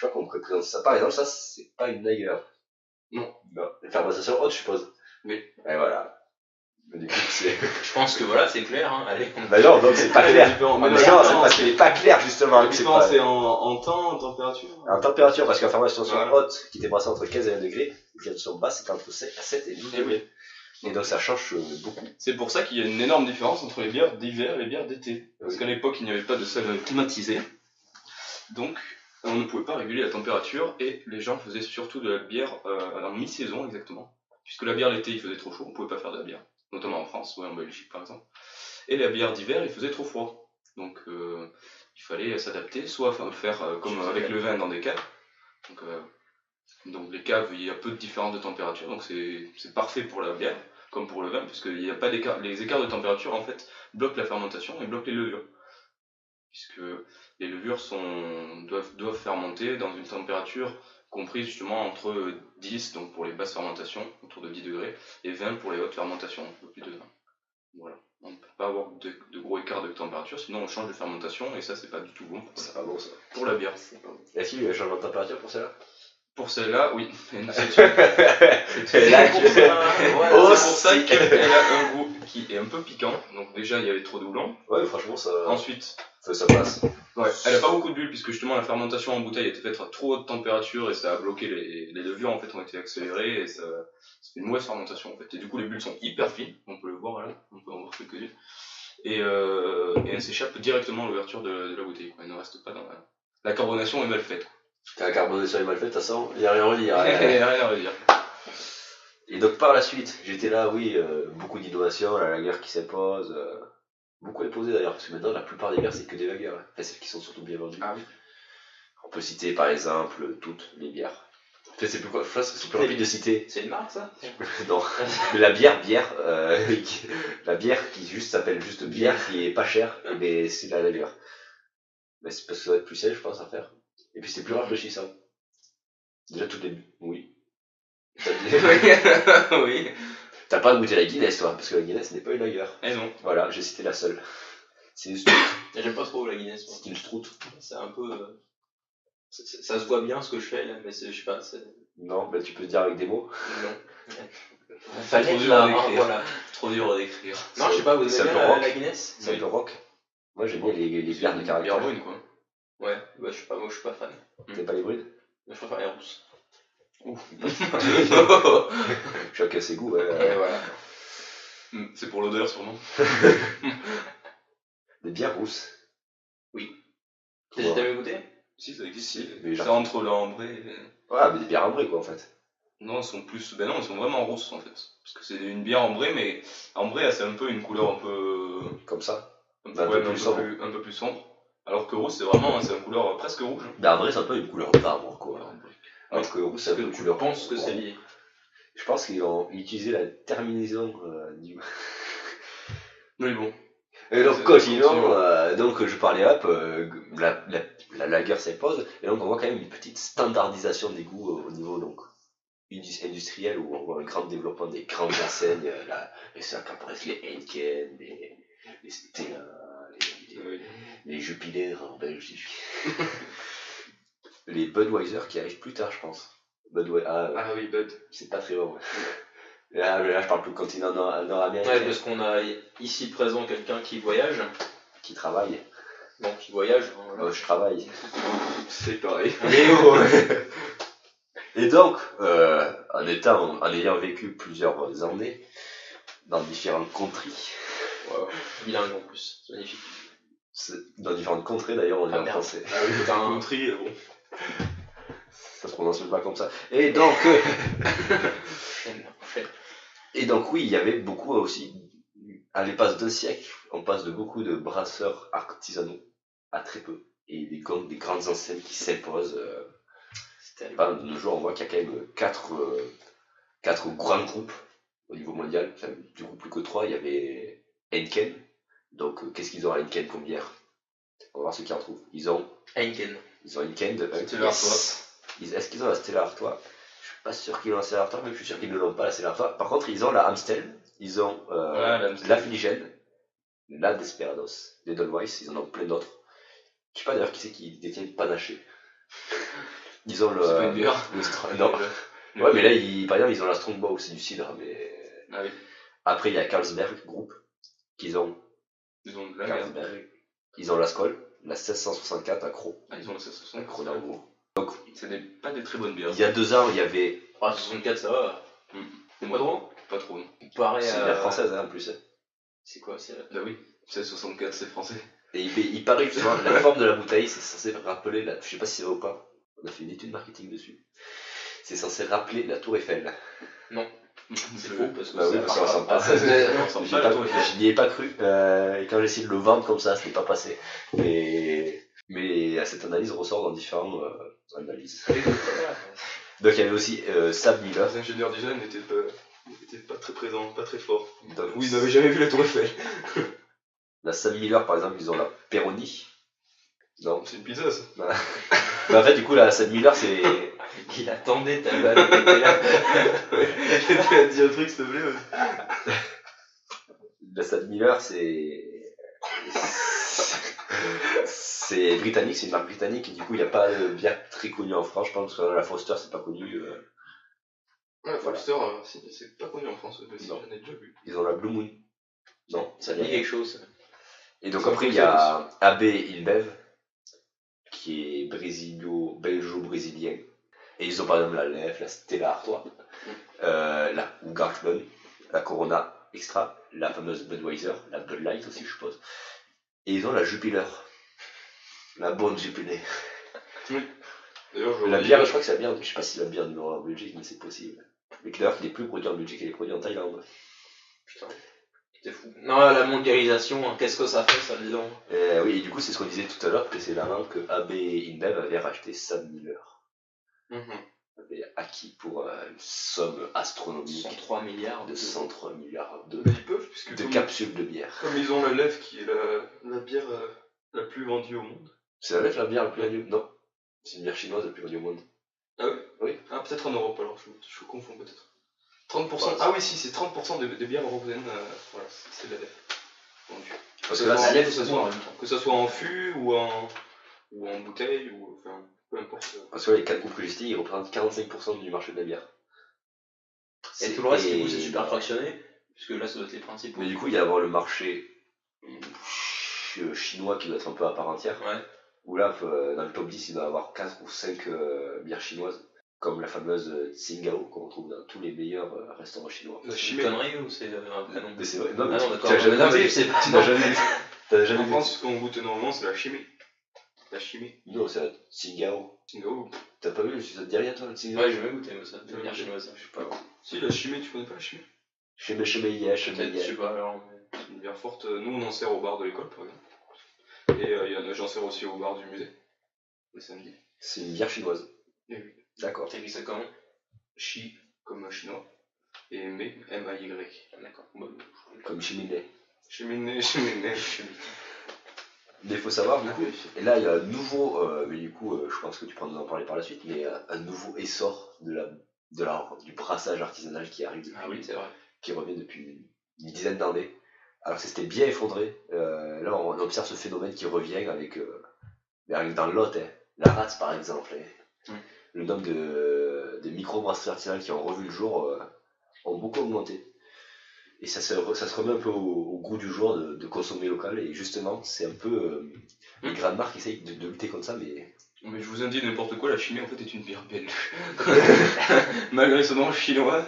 pas comment on pourrait présenter ça. Par exemple, ça c'est pas une lager. Non. Une fermentation haute, je suppose. Oui. Et voilà. Mais du coup, c'est. Je pense que voilà, c'est clair, hein. Allez. Bah non, donc c'est pas clair. différent. Mais Mais non, la c'est parce qu'il est pas clair justement. La que c'est différence, pas- c'est en temps, en température. En température, parce qu'en fermentation Voilà. haute, qui était brassée entre 15 et 20 degrés, la fermentation basse c'était entre 7 et 10 Eh degrés. Et donc ça change beaucoup. C'est pour ça qu'il y a une énorme différence entre les bières d'hiver et les bières d'été. Parce Oui. qu'à l'époque, il n'y avait pas de salle climatisée. Donc, on ne pouvait pas réguler la température et les gens faisaient surtout de la bière en mi-saison exactement. Puisque la bière l'été, il faisait trop chaud, on ne pouvait pas faire de la bière. Notamment en France ou en Belgique par exemple. Et la bière d'hiver, il faisait trop froid. Donc, il fallait s'adapter, soit faire comme avec le vin dans des caves. Donc les caves, il y a peu de différence de température, donc c'est parfait pour la bière, comme pour le vin, puisque il y a pas d'écart. Les écarts de température en fait bloquent la fermentation et bloquent les levures. Puisque les levures doivent fermenter dans une température comprise justement entre 10, donc pour les basses fermentations, autour de 10 degrés, et 20 pour les hautes fermentations, un peu plus de 20. Voilà. On ne peut pas avoir de gros écarts de température, sinon on change de fermentation, et ça c'est pas du tout bon C'est pas bon ça. pour la bière. Est-ce qu'il y a eu un changement de température pour celle-là? Pour celle-là, oui. Et là, Voilà, C'est pour ça qu'elle a un goût qui est un peu piquant. Donc déjà, il y avait trop de houblon. Ouais, franchement, ça Ensuite, passe. ouais, elle a pas beaucoup de bulles puisque justement la fermentation en bouteille était faite à trop haute température et ça a bloqué les levures en fait ont été accélérées et ça fait une mauvaise fermentation en fait. Et du coup, les bulles sont hyper fines. On peut le voir là. On peut en voir quelques-unes. Et elle s'échappe directement à l'ouverture de la bouteille. Elle ne reste pas dans la carbonation est mal faite. La carbonation est mal faite, de toute façon, il n'y a rien à redire. Il n'y a rien à redire. Et donc par la suite, j'étais là, oui, beaucoup d'innovations, la lager qui s'impose, beaucoup imposé d'ailleurs, parce que maintenant la plupart des bières c'est que des lagers, hein. Enfin, celles qui sont surtout bien vendues. Ah oui. On peut citer par exemple toutes les bières. En fait, c'est plus rapide de citer. C'est une marque ça? Non, mais la bière, la bière qui juste s'appelle juste bière, qui est pas chère, mais c'est la lager. Mais c'est parce que ça va être plus simple, je pense, à faire. Et puis c'est plus rafraîchissant. Déjà toutes les... Oui. Oui. T'as pas goûté la Guinness toi, parce que la Guinness n'est pas une lager. Eh non. Voilà, j'ai cité la seule. C'est une strout. J'aime pas trop la Guinness. Moi. C'est une strout. C'est un peu. Ça se voit bien ce que je fais là, mais je sais pas. Non, bah tu peux le dire avec des mots. Non. Fallait Trop dur dur à à décrire. Voilà. Trop dur à décrire. Non, je sais pas, vous c'est aimez un peu bien rock. la Guinness? C'est un peu rock. Moi j'aime bien les bières de Bière caractère. brune quoi. Ouais, bah je sais pas, moi je suis pas fan. T'aimes pas les brunes? Je préfère les rousses. Ouf. Chacun ses goûts, ouais. Et voilà. C'est pour l'odeur sûrement. Des bières rousses. T'as jamais goûté? Si, ça existe. Si, mais C'est genre- entre l'ambré et... Ouais, mais des bières ambrées quoi en fait. Non, elles sont plus... Ben non, elles sont vraiment rousses en fait. Parce que c'est une bière ambrée, mais ambrée, c'est un peu une couleur un peu... Comme ça. Un peu, Bah, un ouais, peu mais plus sombre. un peu plus sombre. Alors que rousse, c'est vraiment c'est une couleur presque rouge. Mais ambrée c'est un peu une couleur d'arbre quoi. Ambrée. Alors que rousse c'est un peu une Tu couleur. penses que c'est lié? Je pense qu'ils ont utilisé la terminaison du. Mais bon. Et donc, continuons, donc je parlais hop, la lager s'impose, et donc on voit quand même une petite standardisation des goûts au niveau donc industriel, où on voit un grand développement des grandes enseignes, et ça qu'apparaissent les Heineken, les Stella, les Jupiler en Belgique, les Budweiser qui arrivent plus tard, je pense. Ah oui, Bud. C'est pas très bon. Ouais. Là, je parle plus de continent nord-américain. Ouais, parce qu'on a ici présent quelqu'un qui voyage. Qui travaille. Bon, qui voyage. Hein, voilà. Je travaille. C'est pareil. Et donc, en ayant vécu plusieurs années dans différentes contrées. Wow. Bilingue en plus, c'est magnifique. Dans différentes contrées d'ailleurs, on dit en français. Ah oui, c'est un country, bon. Ça se prononce même pas comme ça. Et donc. Et donc, oui, il y avait beaucoup aussi. À l'espace d'un siècle, on passe de beaucoup de brasseurs artisanaux à très peu. Et des grandes enseignes qui s'imposent. De nos jours, on voit qu'il y a quand même 4 grands groupes au niveau mondial. Enfin, du coup, plus que 3. Il y avait Heineken. Donc, qu'est-ce qu'ils ont à Heineken comme bière? On va voir ce qu'ils en trouvent. Ils ont Heineken de Stella Artois. Est-ce qu'ils ont la Stella Artois? Je suis pas sûr qu'ils ont la Stella Artois, mais je suis sûr qu'ils ne l'ont pas la Stella Artois. Par contre, ils ont la Amstel, ils ont la Fliegen, la Desperados, les Dolweiss, ils en ont plein d'autres. Je sais pas d'ailleurs qui c'est qui détient le Panaché. Ils ont le. C'est pas une bière. Non. Ouais, mais là, par exemple, ils ont la Strongbow, c'est du cidre, mais. Ah oui. Après, il y a Carlsberg Group, qu'ils ont. Ils ont de la Carlsberg. Ils ont la Skoll, la 1664 à Croc. Ah, ils ont la 1664. Croc d'Arbour. Donc, c'est pas des très bonnes bières. Il y a 2 ans, il y avait. Ah, 64, ça va. Pas trop? Pas trop, non. Pareil c'est une bière française, hein, en plus. C'est quoi? Bah oui, 1664, c'est français. Et il paraît que tu vois, la forme de la bouteille, c'est censé rappeler, je sais pas si c'est vrai ou pas, on a fait une étude marketing dessus, c'est censé rappeler la Tour Eiffel. Non, c'est faux, parce que oui, parce qu'on ressemble pas à ça. Je n'y ai pas cru, et quand j'ai essayé de le vendre comme ça, ce n'est pas passé. Mais cette analyse ressort dans différentes analyses. Donc il y avait aussi Sam Miller. Les ingénieurs design n'étaient pas très présents, pas très forts. Donc, oui, ils n'avaient jamais vu la Tour Eiffel. La Sam Miller, par exemple, ils ont la Peroni. Non. C'est une pizza, ça. Mais en fait, du coup, la Sam Miller, c'est. Il attendait ta balle, t'étais là. Tu as dit un truc, s'il te plaît. La Sam Miller, c'est britannique, c'est une marque britannique, et du coup, il n'y a pas de bière très connue en France. Je pense que la Foster, c'est pas connu. Ouais, Foster, c'est pas connu en France, mais j'en ai déjà vu. Ils ont la Blue Moon. Non, ça dit quelque chose. Et donc après, il y a AB InBev, qui est belgeo-brésilien. Et ils ont par exemple la Lef, la Stella Artois, la Gartman, la Corona Extra, la fameuse Budweiser, la Bud Light aussi, je suppose. Et ils ont la Jupiler. La bonne Jupiler. Oui. La bière, je crois que c'est la bière, je sais pas si c'est la bière numéro 1 en Belgique, mais c'est possible. Mais d'ailleurs, il n'est plus produit en Belgique, il est produit en Thaïlande. Putain. C'est fou. Non, la mondialisation, qu'est-ce que ça fait, ça, dis donc. Oui, et du coup, c'est ce qu'on disait tout à l'heure, précédemment, que AB InBev avait racheté Sam Miller. Avait acquis pour une somme astronomique. 103 milliards. De 103 milliards Mais ils peuvent, puisque de capsules de bière. Comme ils ont la Lef, qui est la bière la plus vendue au monde. C'est la Lef, la bière la plus vendue? Non. C'est une bière chinoise la plus vendue au monde. Ah oui? Oui. Ah, peut-être en Europe, alors, je confonds peut-être. 30%. Ah oui, si, c'est 30% de bières européennes, voilà, c'est la Lef. Parce que là, la Lef, que ça soit en fût ou en bouteille, ou enfin, peu importe. Parce que là, les 4 groupes logistiques, ils représentent 45% du marché de la bière. Et tout le reste, du coup, c'est super fractionné, puisque là, ça doit être les principaux. Mais du coup, il y a d'abord le marché chinois qui doit être un peu à part entière. Ouais. Où là, dans le top 10, il doit y avoir 4 ou 5 bières chinoises. Comme la fameuse Tsingao qu'on retrouve dans tous les meilleurs restaurants chinois. C'est une connerie ou c'est un prénom? Mais c'est vrai. Non, non, d'accord. Tu n'as jamais vu. Tu n'as jamais vu. T'as jamais en vu. France, ce qu'on goûte énormément, c'est la chimie. La chimie. Non, c'est la Tsingao. Tsingao. T'as pas vu? Ça te dit rien, toi, la Tsingao? Ouais, j'ai jamais goûté, mais ça. C'est une bière chinoise, je sais pas. Si, la chimie, tu connais pas la chimie? Je sais pas, alors. C'est une bière forte. Nous, on en sert au bar de l'école, par exemple. Et j'en sers aussi au bar du musée. Le samedi. C'est une bière chinoise. Et oui. D'accord. T'as écrit ça comment? Chi, comme chinois. Et M-A-Y. D'accord. Comme cheminée. Cheminé. Mais il faut savoir, du coup, et là il y a un nouveau, mais du coup, je pense que tu pourras nous en parler par la suite, mais un nouveau essor du brassage artisanal qui arrive depuis, Ah oui, c'est vrai. qui revient depuis une dizaine d'années. Alors que c'était bien effondré. Là, on observe ce phénomène qui revient avec dans le Lot, hein, la Rats par exemple. Le nombre de micro-brasseries artisanales qui ont revu le jour ont beaucoup augmenté. Et ça se remet un peu au goût du jour de consommer local. Et justement, c'est un peu les grandes marques essayent de lutter contre ça, mais. Mais je vous en dis n'importe quoi, la Chimay en fait est une bière belge. Malgré son nom chinois.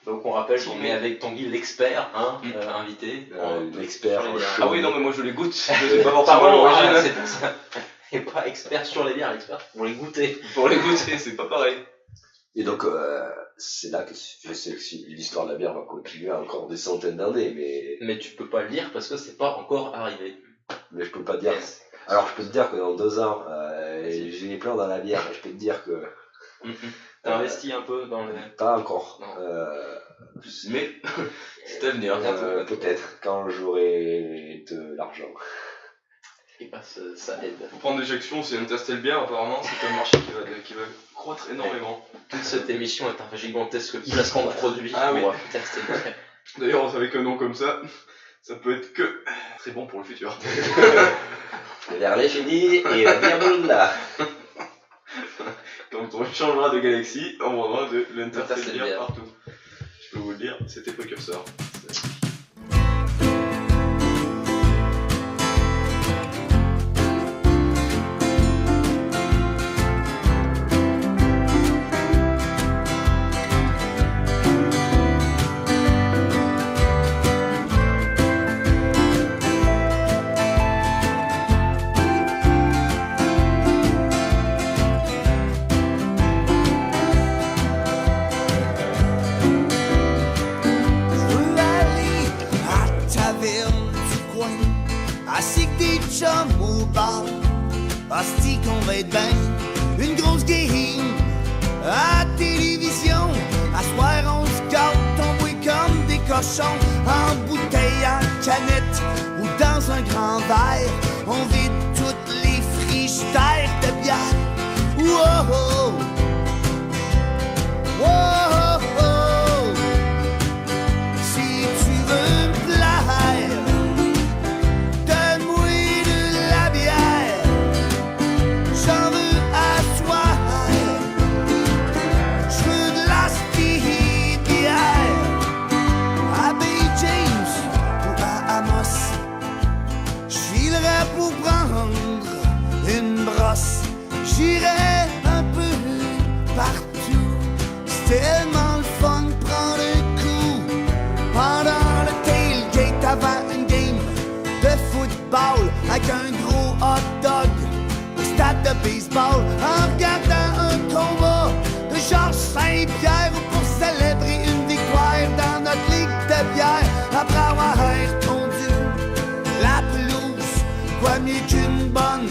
Donc on rappelle qu'on est avec Tanguy l'expert, invité. L'expert. Ah oui, non, mais moi je les goûte. Je sais pas forcément l'origine. C'est pour ça. Et pas expert sur les bières, l'expert pour les goûter. Pour les goûter, c'est pas pareil. Et donc, c'est là que l'histoire de la bière va continuer encore des centaines d'années, mais tu peux pas le dire parce que c'est pas encore arrivé. Mais je peux pas te dire. Yes. Alors, je peux te dire que dans 2 ans, j'ai les plans dans la bière, et je peux te dire que. T'as investi un peu dans les. Pas encore. Mais c'est à venir. Peut-être, quand j'aurai de l'argent. Et bah, ça aide. Pour prendre des actions, c'est Interstelbière, apparemment, c'est un marché qui va croître énormément. Toute cette émission est un gigantesque placement de produits pour Interstelbière. D'ailleurs, avec un nom comme ça peut être que très bon pour le futur. Vers l'infini et la bière Bologna. Quand on changera de galaxie, on vendra de l'Interstelbière partout. Je peux vous le dire, c'était précurseur. Asti qu'on va être ben, une grosse game à télévision. À soir on se gâte, on boit comme des cochons, en bouteille, en canette ou dans un grand verre. On vide toutes les frigidaires de bière. Wow, wow, wow. Si tu veux me plaire, donne-moi de la bière. J'en veux à soir. Je veux de la speed bière. À Bay James ou à Amos, j'filerais pour prendre une brosse. J'irais un peu partout. C'est tellement le fun de prendre un coup pendant le tailgate avant une game de football avec un gros hot dog au stade de baseball en regardant un combat de Georges Saint-Pierre ou pour célébrer une victoire dans notre ligue de bière après avoir tondu la pelouse. Quoi mieux qu'une bonne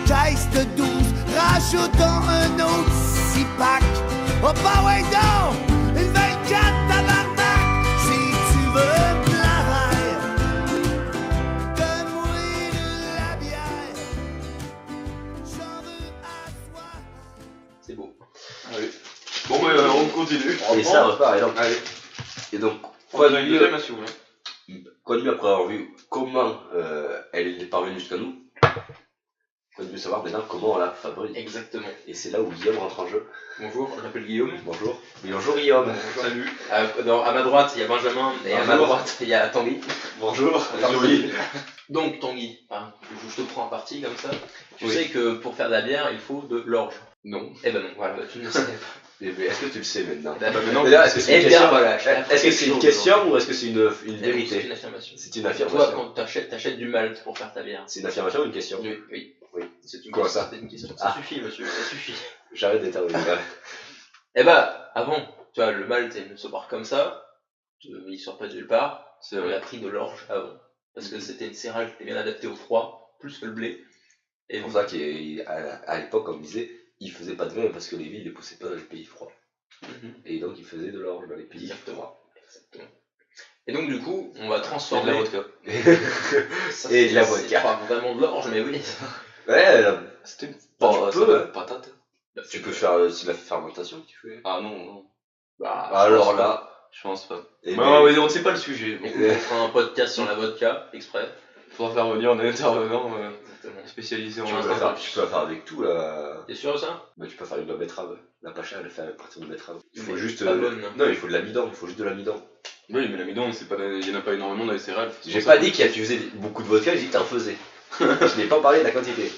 caisse de 12, rajoutons un autre 6-pack. Oh bah ouais donc, une 24 tabarnak. Si tu veux me plaire, donne-moi de la bière. J'en veux à toi. C'est beau. Allez. Bon bah on continue. Et ça repart, et donc. Allez. Et donc, Quoi de mieux après avoir vu comment elle est parvenue jusqu'à nous, quoi de mieux savoir maintenant comment on la fabrique. Exactement. Et c'est là où Guillaume rentre en jeu. Bonjour, je m'appelle Guillaume. Bonjour. Bonjour Guillaume. Bonjour. Salut. À ma droite, il y a Benjamin, et à ma droite, il y a Tanguy. Bonjour. Tanguy. Donc Tanguy, je te prends en partie comme ça. Tu sais que pour faire de la bière, il faut de l'orge. Non. Eh ben non, voilà, tu ne le savais pas. Est-ce que tu le sais maintenant? Est-ce que c'est une question, est-ce que c'est une question ou est-ce que c'est une vérité? C'est une affirmation. C'est une affirmation. Toi, quand t'achètes du malt pour faire ta bière. C'est une affirmation ou une question? Oui. C'est une Quoi, question. ça? C'est une question. Ça suffit, monsieur, ça suffit. J'arrête d'intervenir. Eh ben, avant, tu vois, le malt, il ne se part comme ça. Il sort pas de nulle part. On a pris de l'orge avant. Parce que c'était une céréale qui était bien adaptée au froid, plus que le blé. Et c'est pour ça qu'à l'époque, comme on disait, ils faisaient pas de vin parce que les villes ne poussaient pas dans les pays froids. Et donc ils faisaient de l'orge dans les pays froids. Exactement. Et donc du coup, on va transformer... Et de la vodka. Et de la vodka. C'est pas vraiment de l'orge, mais oui. Ouais, C'était une Bon, tu ça peux, va. patate. tu peux faire c'est de la fermentation que tu fais. Ah non. Bah, Alors là, Je pense pas. eh Non, ben, mais c'est pas le sujet. écoute, on fera un podcast sur la vodka, exprès. Faudra faire venir un intervenant Exactement. spécialisé tu en peux la faire avec tout là. T'es sûr de ça? Bah, tu peux faire avec de la betterave. La pacha, elle est faite à partir de betterave. Il faut Mais juste. pas bonne. Non, il faut de l'amidon, il faut juste de l'amidon. Oui, mais l'amidon, il y en a pas énormément dans les céréales. J'ai pas dit qu'il y a tu faisais beaucoup de vodka, j'ai dit que t'en faisais. Je n'ai pas parlé de la quantité.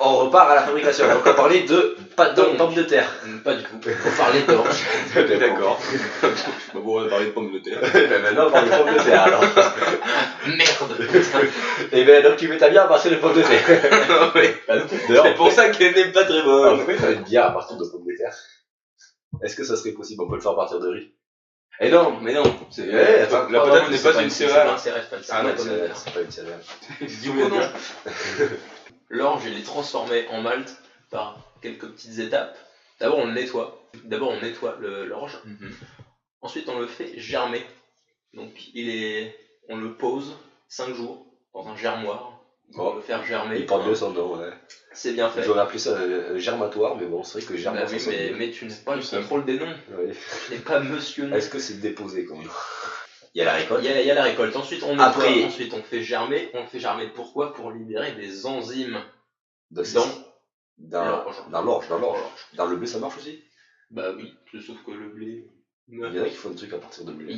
On repart à la fabrication. Donc on va parler de pâte de pommes de terre. Pas du tout. Faut parler d'orge. D'accord. Bah bon, on va parler de pommes de terre. Mais maintenant on parle de pommes de terre alors. Merde. Et ben donc tu mets ta bière à partir de pommes de terre. C'est pour ça qu'elle n'est pas très On bonne. pourrait faire une bière à partir de pommes de terre. Est-ce que ça serait possible? On peut le faire à partir de riz. Et non, Mais non, c'est Ouais, la attends, patate n'est pas une C'est pas céréale. un céréale, c'est pas une Ah non, céréale. c'est pas une céréale. Du coup, non. L'orge, il est transformé en malt par quelques petites étapes. D'abord, on le nettoie. D'abord, on nettoie l'orge. Ensuite, on le fait germer. Donc, on le pose 5 jours dans un germoir. Pour le faire germer. Il porte bien son nom, ouais. C'est bien fait. J'aurais appelé ça germatoire, mais bon, c'est vrai que Bah germoire, oui, ça sonne mieux. mais tu n'as pas le Oui, ça. contrôle des noms. Oui. Tu n'es pas monsieur nom. Est-ce que c'est déposé comme nom? Il y a la récolte. Il y a la récolte. Ensuite, on nettoie. Après- Ensuite, on fait germer. On le fait germer pourquoi? Pour libérer des enzymes Donc, dans l'orge. Dans l'orge. Dans le blé, ça marche aussi? Bah oui, sauf que le blé. Il y en a qui font des trucs à partir de blé.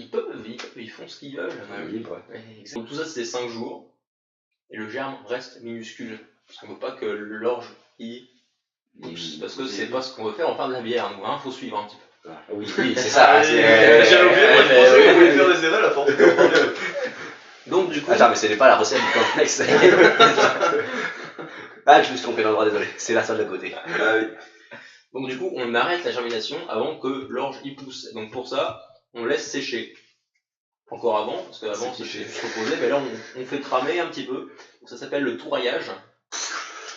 Ils font ce qu'ils veulent. Libre, ouais. Ouais, exact. Donc tout ça c'était 5 jours et le germe reste minuscule. Parce qu'on veut pas que l'orge y pousse. Parce que c'est pas ce qu'on veut faire, on va faire de la bière nous, hein, faut suivre un petit peu. Ah, oui, c'est ça. J'avais oublié, moi je pensais qu'on voulait faire des céréales à force. Donc du coup. Attends, mais ce n'est pas la recette du complexe. Ah, je me suis trompé d'endroit, désolé. C'est la salle d'à côté. Ah oui. Donc du coup on arrête la germination avant que l'orge y pousse. Donc pour ça, on laisse sécher. Encore avant, parce qu'avant c'était juste reposé, mais là on fait cramer un petit peu. Donc ça s'appelle le touraillage.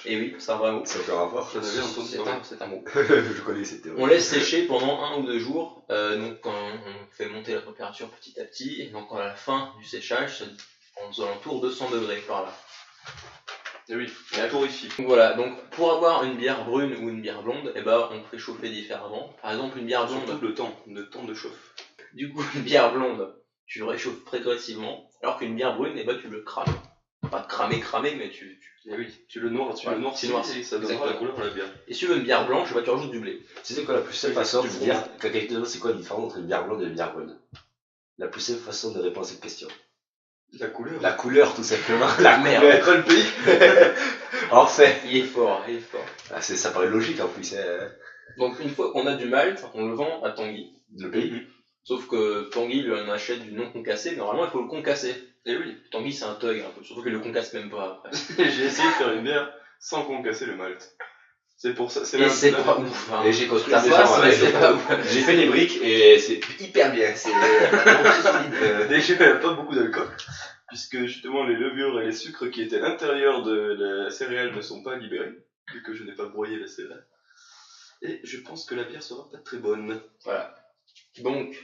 Et oui, c'est un vrai mot. C'est encore un rapport. J'en avais entendu parler. C'est un mot. Je connais cette théorie. On laisse sécher pendant 1 ou 2 jours, donc on fait monter la température petit à petit, et donc à la fin du séchage, c'est aux alentours de 100 degrés par là. Et oui, on torréfie. Donc voilà, donc pour avoir une bière brune ou une bière blonde, eh ben, on fait chauffer différemment. Par exemple, une bière blonde, Surtout le temps de chauffe. du coup une bière blonde, tu le réchauffes progressivement, alors qu'une bière brune, eh ben, tu le crames. Pas cramer, mais Et oui, tu le noircis, noircis, ça donnera la exactement. couleur à la bière. Et si tu veux une bière blanche, eh ben, tu rajoutes du blé. Tu sais quoi la plus simple façon de Du dire quand quelqu'un te demande c'est quoi la différence entre une bière blonde et une bière brune? La plus simple façon de répondre à cette question. La couleur. La couleur, tout simplement. La Merde. couleur. Pas le pays. Enfin. Il est fort. Ah, ça paraît logique en plus. Donc une fois qu'on a du malt, on le vend à Tanguy. Le pays. Sauf que Tanguy lui en achète du non concassé, mais normalement il faut le concasser. Et oui. Tanguy c'est un thug un peu, surtout qu'il le concasse même pas après. J'ai essayé de faire une bière sans concasser le malt. C'est pour ça. Et c'est pas ouf. Hein. Et j'ai construit Ça la maison passe, mais avec. c'est pas ouf. J'ai fait les briques et c'est hyper bien. C'est Déjà, il n'y a pas beaucoup d'alcool, puisque justement les levures et les sucres qui étaient à l'intérieur de la céréale ne sont pas libérés, vu que je n'ai pas broyé la céréale. Et je pense que la bière sera pas très bonne. Voilà. Donc,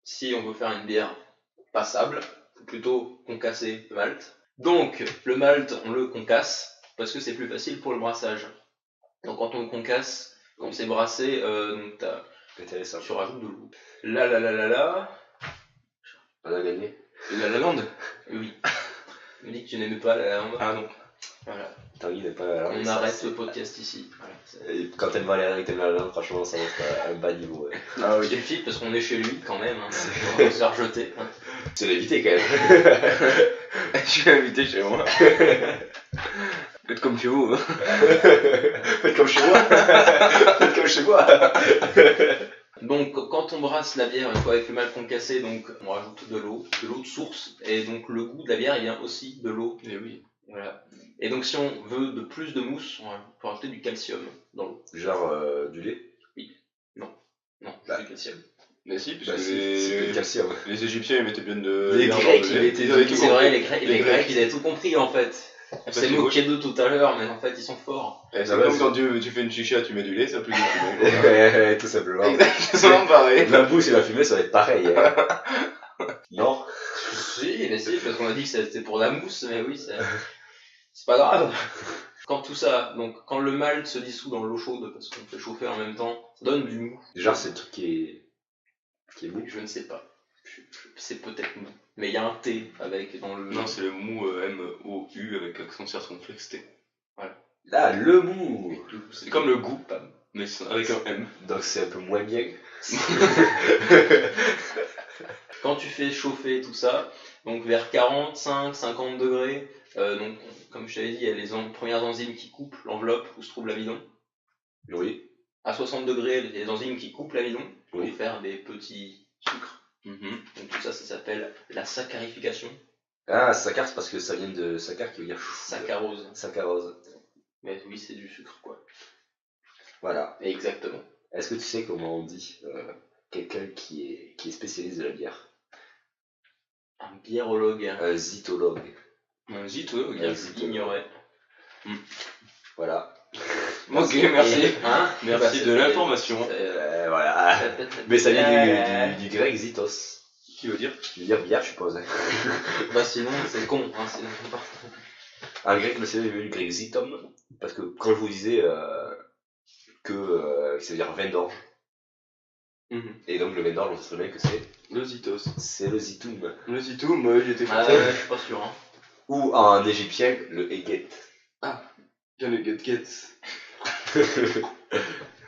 si on veut faire une bière passable, faut plutôt concasser le malt. Donc, le malt, on le concasse, parce que c'est plus facile pour le brassage. Donc quand on le concasse, quand c'est brassé, donc intéressant. tu rajoutes de l'eau. Là. On a gagné. La lalande. Oui. Tu me dis que tu n'aimais pas la lavande. Ah non. Voilà. Tanguy n'est pas là. On arrête le podcast ici. Voilà. Et quand t'aimes pas les règles, t'aimes la langue, franchement, ça reste un bas niveau. Ouais. Ah Il suffit parce qu'on est chez lui quand même. Hein. On va se faire jeter. Hein. C'est l'éviter quand même. Je suis invité chez moi. Faites comme chez vous. Hein. Faites comme chez moi. Faites comme chez moi. Donc quand on brasse la bière une fois avec le malt concassé, donc on rajoute de l'eau de source, et donc le goût de la bière il vient aussi de l'eau. Et oui. Voilà. Et donc si on veut de plus de mousse, on peut rajouter du calcium dans l'eau. Genre du lait. Non, Bah. du calcium. Mais si, puisque Bah, c'est du calcium. les Égyptiens ils mettaient bien de. Les bière Grecs, dans le ils lait. mettaient Ils avaient tout C'est compris. vrai, les Grecs ils avaient tout compris en fait. On s'est c'est moqué d'eux tout à l'heure, mais en fait ils sont forts. Et c'est Ah ouais, comme c'est- quand tu fais une chicha, tu mets du lait, ça a plus de fumée. Tout simplement. Exactement pareil. La bouffe et la fumée, ça va être pareil. Non. mais si, parce qu'on a dit que c'était pour la mousse, mais oui, c'est pas grave. Quand tout ça, donc quand le malt se dissout dans l'eau chaude, parce qu'on fait chauffer en même temps, ça donne du mou. Genre, c'est le truc qui est mou. Je ne sais pas. C'est peut-être mou. Mais il y a un T avec dans le. Non, c'est le mou M-O-U avec accent circonflexe T. Voilà. Ah, le mou. C'est comme le goût, mais avec un M. Donc c'est un peu moins bien. Quand tu fais chauffer tout ça, donc vers 45, 50 degrés, donc comme je t'avais dit, il y a les premières enzymes qui coupent l'enveloppe où se trouve l'amidon. Oui. À 60 degrés, il y a des enzymes qui coupent l'amidon pour Oui. faire des petits sucres. Donc tout ça, ça s'appelle la saccharification. Ah, saccare, c'est parce que ça vient de saccare qui veut dire Saccharose. Saccharose. Mais oui, c'est du sucre, quoi. Voilà. Exactement. Est-ce que tu sais comment on dit quelqu'un qui est spécialiste de la bière? Un biérologue. Un zytologue. Un zytologue. J'ignorais. Voilà. Ok, merci. Hein Merci de l'information. Voilà. Mais ça vient du grec zytos. Qui veut dire? Qui veut dire bière, je suppose. Bah sinon, c'est con. Hein, sinon, En grec, le CV venu du grec zytom. Parce que quand je vous disais que ça veut dire vin d'orge. Et donc le vin d'orge, on sait très bien que c'est Le zytos. c'est le zytoum. Le zytoum, ouais, j'étais Ah fort. ouais, je suis pas sûr. Hein. Ou en égyptien, le eget. Bien le get.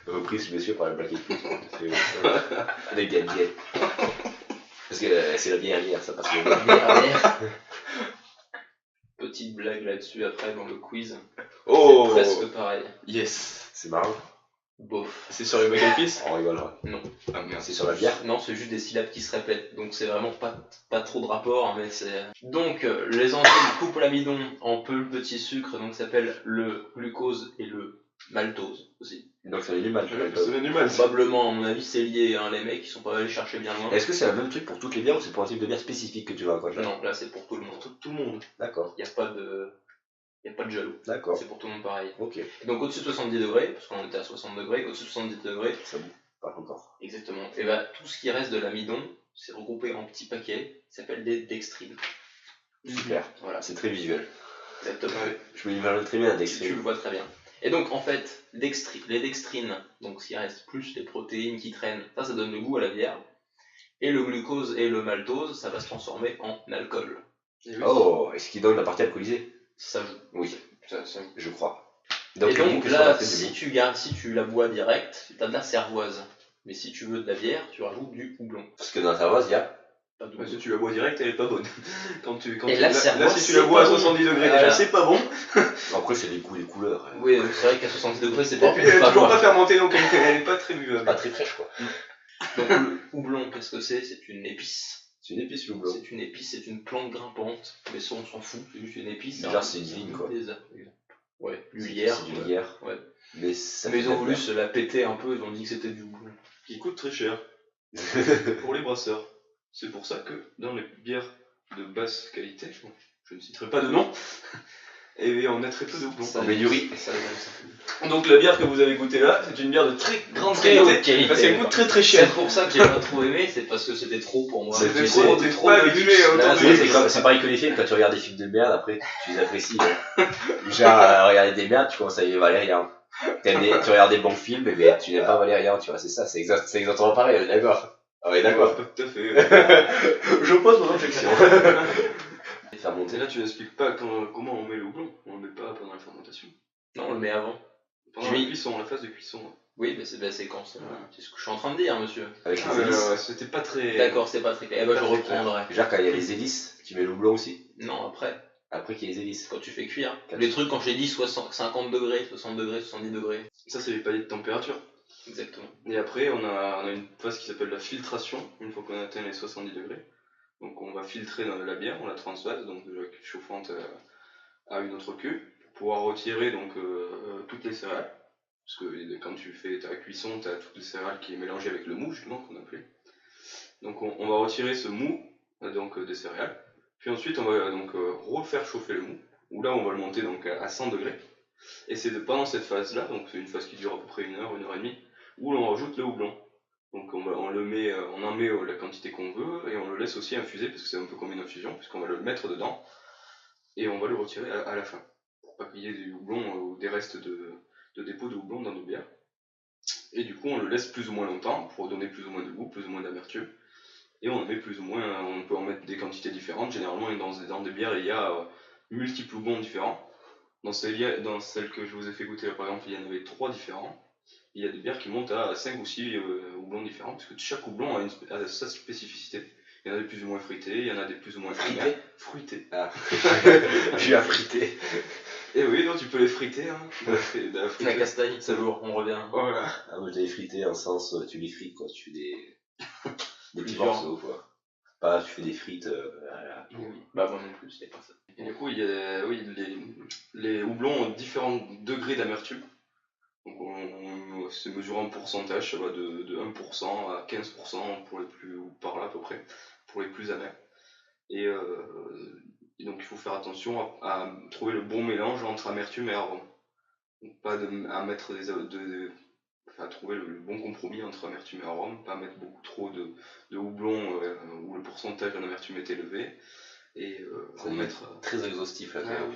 Reprise, bien sûr, par la Black Eyed Peas. Le get. Parce que c'est la bière, ça passe le Petite blague là-dessus après dans le quiz. Oh, C'est presque pareil. yes. C'est marrant. Bof. C'est sur les Black Eyed Peas? On rigolera. Non. Ah merde. C'est sur la bière. Non, c'est juste des syllabes qui se répètent. Donc c'est vraiment pas trop de rapport, mais c'est. Donc les enzymes coupent l'amidon en peu petits sucres, donc ça s'appelle le glucose et le maltose aussi. Donc ça vient du mal. Ça vient du mal. Probablement, à mon avis, c'est lié. Hein, les mecs, ils sont pas allés chercher bien loin. Est-ce que c'est le même truc pour toutes les bières ou c'est pour un type de bière spécifique que tu vas raconter? Non, là c'est pour tout le monde. Tout le monde. D'accord. Il n'y a pas de jaloux. D'accord. C'est pour tout le monde pareil. Ok. Et donc au-dessus de 70 degrés, parce qu'on était à 60 degrés, au-dessus de 70 degrés, Ça bouffe pas encore. exactement. Et bah tout ce qui reste de l'amidon, c'est regroupé en petits paquets, qui s'appellent des dextrines. Super. Voilà, C'est très visuel. exactement. Je me l'imagine très bien un Tu dextrine. le vois très bien. Et donc en fait, les dextrines, donc ce qui reste plus les protéines qui traînent, ça donne le goût à la bière. Et le glucose et le maltose, ça va se transformer en alcool. Oh, et ce qui donne la partie alcoolisée? Ça joue. Oui, Ça- je crois. Et le donc goût, qu'est-ce qu'on là, a fait du si goût tu la bois direct, t'as de la cervoise. Mais si tu veux de la bière, tu rajoutes du houblon. Parce que dans la cervoise, il y a. Pas de Parce que houblon. tu la bois direct, elle est pas bonne. Et la là, cervoise, si tu la c'est bois à pas bon. 70 degrés, Voilà. déjà, c'est pas bon. Après, c'est des goûts et des couleurs. Oui, donc c'est vrai qu'à 70 degrés, c'est Et pas puis, elle est pas toujours bon. pas fermentée, donc elle est pas très buvable. Pas très fraîche, quoi. Donc le houblon, qu'est-ce que c'est? C'est une épice. C'est une épice, le houblon. C'est une épice, c'est une plante grimpante. Mais ça, on s'en fout, c'est juste une épice. Genre, c'est une vigne, quoi. Ouais, l'huilière. C'est du lierre. Ouais. Mais ça Mais fait ils ont de la voulu bière. se la péter un peu, ils ont dit que c'était du houblon. Qui coûte très cher pour les brasseurs. C'est pour ça que dans les bières de basse qualité, bon, je ne citerai pas de nom, et on a très peu de houblon. Ça- Mais du riz. ça donne ça. Donc la bière que vous avez goûtée là, c'est une bière de très grande Très qualité, haute qualité. parce qu'elle coûte très très C'est cher. pour ça que j'ai pas trop aimé, c'est parce que c'était trop pour moi. C'était tu trop, sais, t'es pas habitué à Là, autant c'est- de C'est pareil que les films, quand tu regardes des films de merde, après tu les apprécies. Genre, regarder des merdes, tu commences à aimer Valérian. Tu regardes des bons films, mais tu n'aimes pas Valérian, tu vois, c'est ça, c'est exactement pareil, on est d'accord. Ah ouais, d'accord. Pas tout à fait. Je pose mon objection. Faire Et monter. là, tu n'expliques pas comment on met le houblon. On le met pas pendant la fermentation. Non, on le met avant. Pendant Je la mets- cuisson, la phase de cuisson. Oui, mais c'est quand ça. C'est ce que je suis en train de dire, monsieur. Avec Ah, les hélices. c'était pas très. D'accord, c'est pas très clair. Eh ben, je reprendrai. Genre, quand il y a les hélices, tu mets le houblon aussi. Non, après, Après qu'il y ait les hélices. quand tu fais cuire. Quand Les tu- trucs, quand j'ai dit 50 degrés, 60 degrés, 70 degrés. Ça, c'est les paliers de température. Exactement. Et après, on a une phase qui s'appelle la filtration, une fois qu'on atteint les 70 degrés. Donc on va filtrer la bière, on la transvase, donc de la cuve chauffante à une autre cuve, pour pouvoir retirer donc toutes les céréales. Parce que quand tu fais ta cuisson, tu as toutes les céréales qui est mélangées avec le mou, justement, qu'on appelait. Donc on va retirer ce mou donc, des céréales. Puis ensuite, on va donc refaire chauffer le mou, où là on va le monter donc à 100 degrés. Et c'est pendant cette phase-là, donc c'est une phase qui dure à peu près 1 heure et demie, où l'on rajoute le houblon. Donc on en met la quantité qu'on veut et on le laisse aussi infuser parce que c'est un peu comme une infusion puisqu'on va le mettre dedans et on va le retirer à la fin pour pas qu'il y ait du houblon ou des restes de dépôt de houblon dans nos bières. Et du coup on le laisse plus ou moins longtemps pour donner plus ou moins de goût, plus ou moins d'amertume. Et on en met plus ou moins, on peut en mettre des quantités différentes. Généralement dans des bières il y a multiples houblons différents. Dans celle que je vous ai fait goûter là, par exemple, il y en avait 3 différents. Il y a des bières qui montent à 5 ou 6 houblons différents, parce que chaque houblon a sa spécificité. Il y en a des plus ou moins fruités, il y en a des plus ou moins fruités. Ah, je suis à friter. Et oui, donc tu peux les friter. Hein. La castagne, c'est lourd, on revient. Voilà. Ah, moi je les friter en sens, tu les frites quoi, tu fais des petits morceaux quoi. Pas, tu fais des frites. Voilà. Oui. Bah moi non plus, c'était pas ça. Et du coup, il y a, les houblons ont différents degrés d'amertume. Donc c'est mesuré en pourcentage, ça va de 1% à 15% pour les plus, ou par là à peu près, pour les plus amers. Et donc il faut faire attention à trouver le bon mélange entre amertume et arôme. Donc pas à trouver le bon compromis entre amertume et arôme, pas mettre beaucoup trop de houblon où le pourcentage en amertume est élevé. Et ça mettre très exhaustif là. Oui.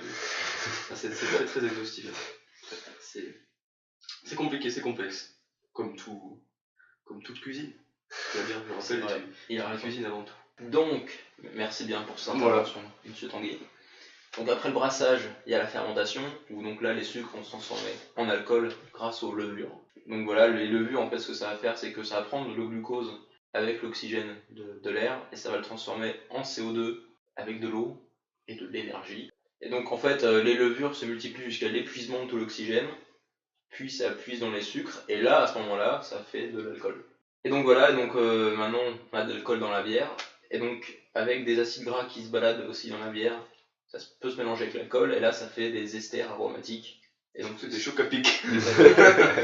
C'est très très exhaustif. C'est compliqué, c'est complexe. Comme toute cuisine. C'est-à-dire, je rappelle, il y a la cuisine avant tout. Donc, merci bien pour cette intervention, Monsieur Tanguy. Donc après le brassage, il y a la fermentation, où donc là les sucres vont se transformer en alcool grâce aux levures. Donc voilà, les levures en fait ce que ça va faire, c'est que ça va prendre le glucose avec l'oxygène de l'air, et ça va le transformer en CO2 avec de l'eau et de l'énergie. Et donc en fait, les levures se multiplient jusqu'à l'épuisement de tout l'oxygène, puis ça puise dans les sucres, et là, à ce moment-là, ça fait de l'alcool. Et donc voilà, maintenant on a de l'alcool dans la bière, et donc avec des acides gras qui se baladent aussi dans la bière, ça peut se mélanger avec l'alcool, et là ça fait des esters aromatiques. Et donc c'est des chocs à pic.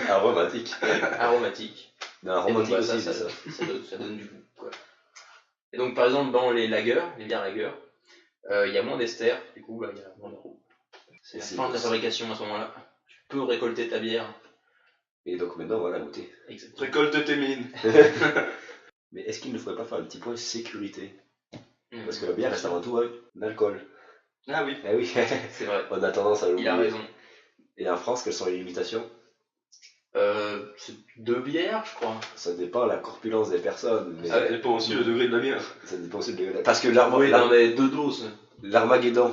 Aromatiques. Aromatiques. Non, aromatique aussi, ça donne du goût, quoi. Et donc par exemple dans les lagers, les bières lagers, il y a moins d'esters, du coup il y a moins d'arômes. C'est la fin de la fabrication à ce moment-là. Tu peux récolter ta bière. Et donc maintenant on va la goûter. Exactement. Récolte tes mines. Mais est-ce qu'il ne faudrait pas faire un petit point sécurité? Parce que la bière reste avant tout un alcool. Ah oui. Eh oui. C'est vrai. On a tendance à l'oublier. Il a raison. Et en France, quelles sont les limitations? C'est 2 bières, je crois. Ça dépend de la corpulence des personnes. Mais... Ça dépend aussi le degré de la bière. Ça dépend aussi du degré. Parce que mais 2 doses. L'Armageddon,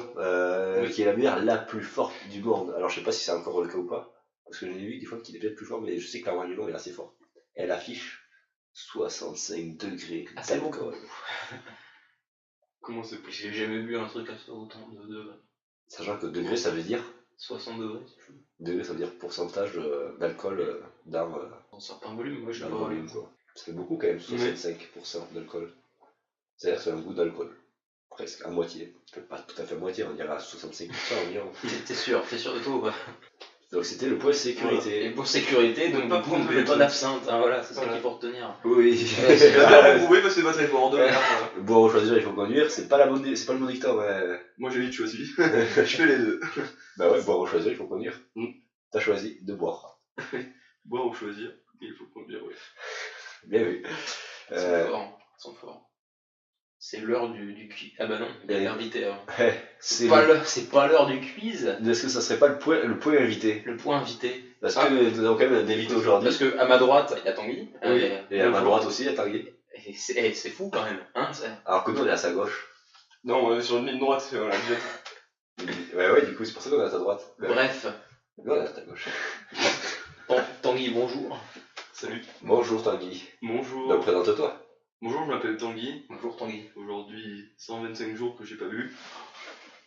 qui est la bière la plus forte du monde. Alors je sais pas si c'est encore le cas ou pas. Parce que j'ai vu des fois qu'il est peut-être plus fort, mais je sais que l'Armageddon est assez fort. Elle affiche 65 degrés d'alcool. Comment c'est possible? J'ai jamais vu un truc à ça autant de... Sachant que degré ça veut dire 60 degrés, c'est fou. Degré ça veut dire pourcentage d'alcool dans un certain volume, moi je sais pas. Volume, quoi. Ça fait beaucoup quand même, 65% d'alcool. C'est-à-dire que c'est un goût d'alcool. Presque à moitié. Pas tout à fait à moitié, on dirait à 65% environ. T'es sûr de tout ou pas? Donc c'était le point sécurité. Voilà. Et pour sécurité, donc pas prendre le ton d'absinthe, hein, voilà, c'est ça qu'il faut retenir. Oui. Vous pouvez passer votre effort en deux. Boire ou choisir, il faut conduire, c'est pas le bon dicton, ouais. Moi j'ai vite choisi. Je fais les deux. Bah ouais, boire ou choisir, il faut conduire. T'as choisi de boire. Boire ou choisir, il faut conduire, oui. Bien vu. Ils sont forts. C'est l'heure du quiz. Ah bah non, il y a l'invité avant. C'est pas l'heure du quiz. Est-ce que ça serait pas le point invité? Le point invité. Parce que nous avons quand même un invité aujourd'hui. Parce que à ma droite, il y a Tanguy. Oui. Et à ma droite aussi, il y a Tanguy. C'est fou quand même, hein. Alors que nous, on est à sa gauche. Non, on est sur une ligne droite, on l'a dit. Ouais, du coup, c'est pour ça qu'on est à ta droite. Bref. Nous, on est à ta gauche. Tanguy, bonjour. Salut. Bonjour Tanguy. Bonjour. Donc présente-toi. Bonjour, je m'appelle Tanguy. Bonjour Tanguy. Aujourd'hui, 125 jours que j'ai pas bu.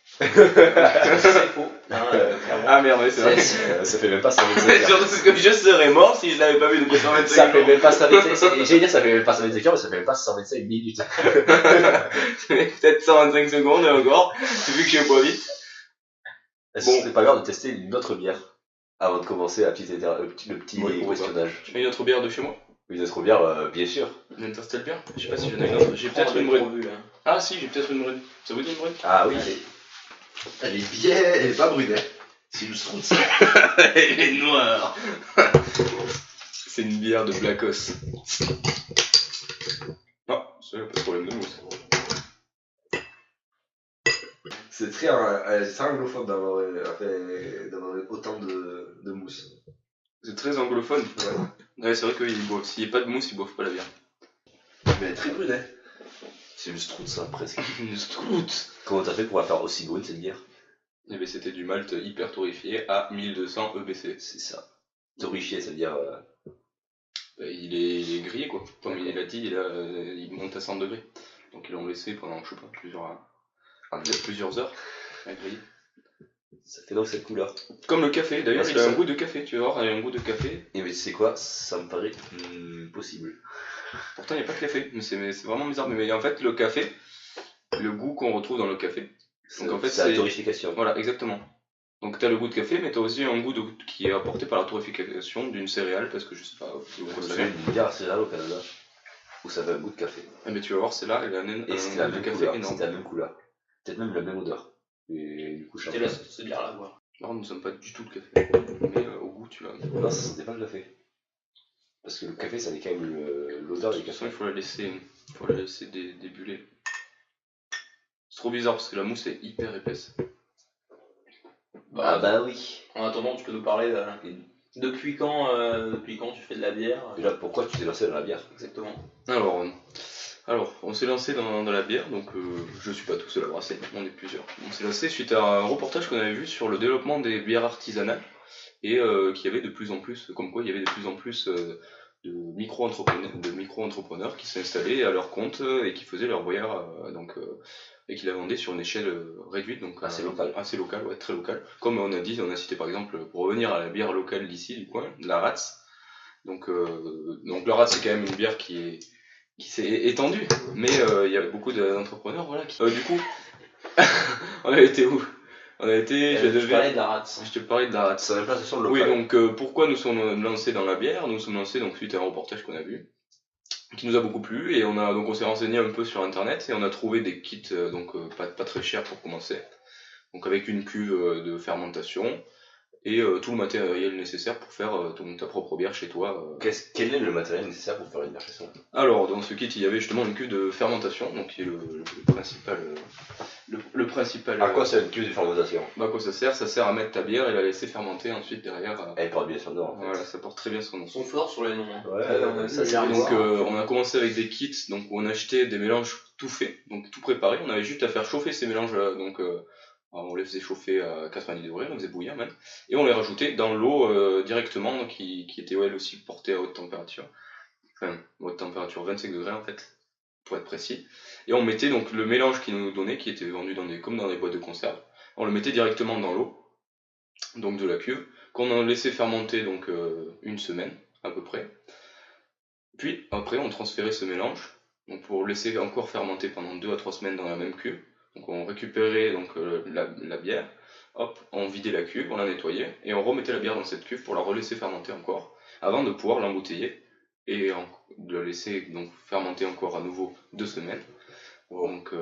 C'est faux. Ah merde, ouais, c'est vrai. Ça fait même pas 125 heures. Surtout parce que je serais mort si je l'avais pas vu depuis 125 ça fait même pas 125 heures. J'allais dire ça fait même pas 125 heures, mais ça fait même pas 125 minutes. Peut-être 125 secondes encore, vu que je vais pas vite. Est-ce que c'est pas grave de tester une autre bière avant de commencer le petit questionnage? Tu mets une autre bière de chez moi? Une autre bière, bien sûr. Une Interstellar bière? Je sais pas si j'en ai une autre. J'ai peut-être une brune. Ah si, j'ai peut-être une brune. Ça vous dit une brune? Ah oui. Elle est bien, elle est pas brune. C'est une strutz. Elle est noire. C'est une bière de Blackos. Non, ça n'a pas de problème de mousse. C'est très anglophone d'avoir autant de mousse. C'est très anglophone. Ouais, c'est vrai qu'ils boivent. S'il n'y a pas de mousse, ils boivent pas la bière. Mais elle est très brune, hein. C'est une strout, ça, presque. Une strout. Comment t'as fait pour la faire aussi brune, cette bière? Eh bien, c'était du malt hyper torréfié à 1200 EBC. C'est ça. Torréfié, ça veut dire... Il est grillé, quoi. Comme il l'a dit, il monte à 100 degrés. Donc ils l'ont laissé pendant, je sais pas, plusieurs heures à griller. Ça fait donc cette couleur. Comme le café, d'ailleurs, il a un goût de café, tu vas voir, il a un goût de café. Et mais tu sais quoi, ça me paraît possible. Pourtant, il n'y a pas de café, mais c'est vraiment bizarre. Mais en fait, le café, le goût qu'on retrouve dans le café, donc en fait, c'est la torréfication. Voilà, exactement. Donc tu as le goût de café, mais tu as aussi un goût qui est apporté par la torréfication d'une céréale, parce que je sais pas si vous savez. Une bière à céréales au Canada, où ça avait un goût de café. Ah, mais tu vas voir, c'est là, il a un et c'était la même couleur, c'était la même couleur. Peut-être même la même odeur. Et du coup, c'était là, cette bière-là, quoi. Alors, nous ne sommes pas du tout le café, mais au goût, tu l'as. Non, ça sentait pas le café. Parce que le café, ça avait quand même l'odeur du café. Il faut la laisser débuler. C'est trop bizarre parce que la mousse est hyper épaisse. Bah oui. En attendant, tu peux nous parler depuis quand tu fais de la bière? Déjà, pourquoi tu t'es lancé dans la bière? Exactement. Alors, on s'est lancé dans la bière, donc je suis pas tout seul à brasser, on est plusieurs. On s'est lancé suite à un reportage qu'on avait vu sur le développement des bières artisanales et qu'il y avait de plus en plus, comme quoi il y avait de plus en plus de micro-entrepreneurs qui s'installaient à leur compte et qui faisaient leur bière et qui la vendaient sur une échelle réduite, donc assez locale, ouais, très locale. Comme on a cité par exemple, pour revenir à la bière locale d'ici du coin, la Ratz. Donc la Ratz, c'est quand même une bière qui s'est étendue, mais il y a beaucoup d'entrepreneurs, voilà. Du coup, on a été où? On a été. Je te parlais de la Ratz. Je te parlais de la Ratz. C'est l'implantation locale. Oui, donc pourquoi nous sommes lancés dans la bière? Nous sommes lancés donc suite à un reportage qu'on a vu, qui nous a beaucoup plu, et on s'est renseigné un peu sur internet et on a trouvé des kits pas très chers pour commencer. Donc avec une cuve de fermentation et tout le matériel nécessaire pour faire ta propre bière chez toi. Quel est le matériel nécessaire pour faire une bière chez soi? Alors, dans ce kit, il y avait justement une cuve de fermentation, donc qui est le principal. À quoi sert une cuve de fermentation? Bah, à quoi ça sert? Ça sert à mettre ta bière et la laisser fermenter ensuite derrière. Elle porte bien son nom, en fait. Voilà, ça porte très bien son nom. Ils sont forts sur les noms. Ouais, donc on a commencé avec des kits, donc où on achetait des mélanges tout faits, donc tout préparés. On avait juste à faire chauffer ces mélanges, on les faisait chauffer à 90 degrés, on les faisait bouillir même, et on les rajoutait dans l'eau directement, qui était elle aussi portée à haute température. Enfin, haute température, 25 degrés en fait, pour être précis. Et on mettait donc le mélange qu'ils nous donnaient, qui était vendu comme dans des boîtes de conserve, on le mettait directement dans l'eau, donc de la cuve, qu'on a laissé fermenter donc une semaine à peu près. Puis après on transférait ce mélange, donc pour laisser encore fermenter pendant 2 à 3 semaines dans la même cuve. Donc on récupérait donc la bière, hop, on vidait la cuve, on la nettoyait, et on remettait la bière dans cette cuve pour la relaisser fermenter encore, avant de pouvoir l'embouteiller, et de la laisser donc fermenter encore à nouveau 2 semaines. Donc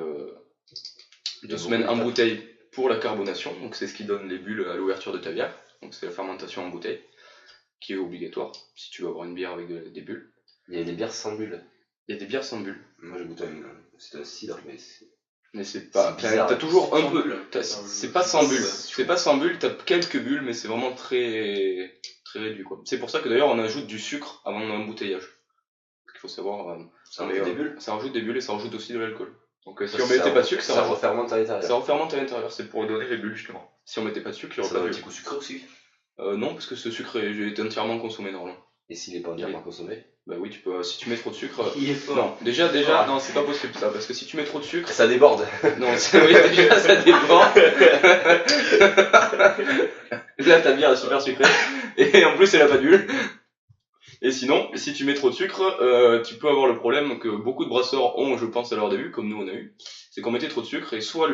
2 semaines en bouteille pour la carbonation, donc c'est ce qui donne les bulles à l'ouverture de ta bière, donc c'est la fermentation en bouteille, qui est obligatoire, si tu veux avoir une bière avec des bulles. Il y a des bières sans bulles. Il y a des bières sans bulles. Moi j'ai goûté c'est un cidre, mais c'est pas. T'as toujours un peu. C'est pas sans bulles. C'est pas sans bulles, t'as quelques bulles, mais c'est vraiment très réduit, quoi. C'est pour ça que d'ailleurs on ajoute du sucre avant l'embouteillage. Il faut savoir. Ça rajoute des bulles. Ça rajoute des bulles et ça rajoute aussi de l'alcool. Donc si on mettait pas de sucre, ça refermente à l'intérieur. Ça refermente à l'intérieur, c'est pour donner les bulles justement. Si on mettait pas de sucre, il y aurait pas de bulles. Ça donne un petit coup sucré aussi. Non, parce que ce sucre est entièrement consommé normalement. Et s'il est pas entièrement consommé? Bah oui, tu peux. Si tu mets trop de sucre. Il est fort. Non, déjà, non, c'est pas possible ça, parce que si tu mets trop de sucre. Ça déborde. Non, oui, déjà ça déborde. Là, ta bière est super sucrée. Et en plus, elle a pas de bulle. Et sinon, si tu mets trop de sucre, tu peux avoir le problème que beaucoup de brasseurs ont, je pense, à leur début, comme nous on a eu. C'est qu'on mettait trop de sucre et soit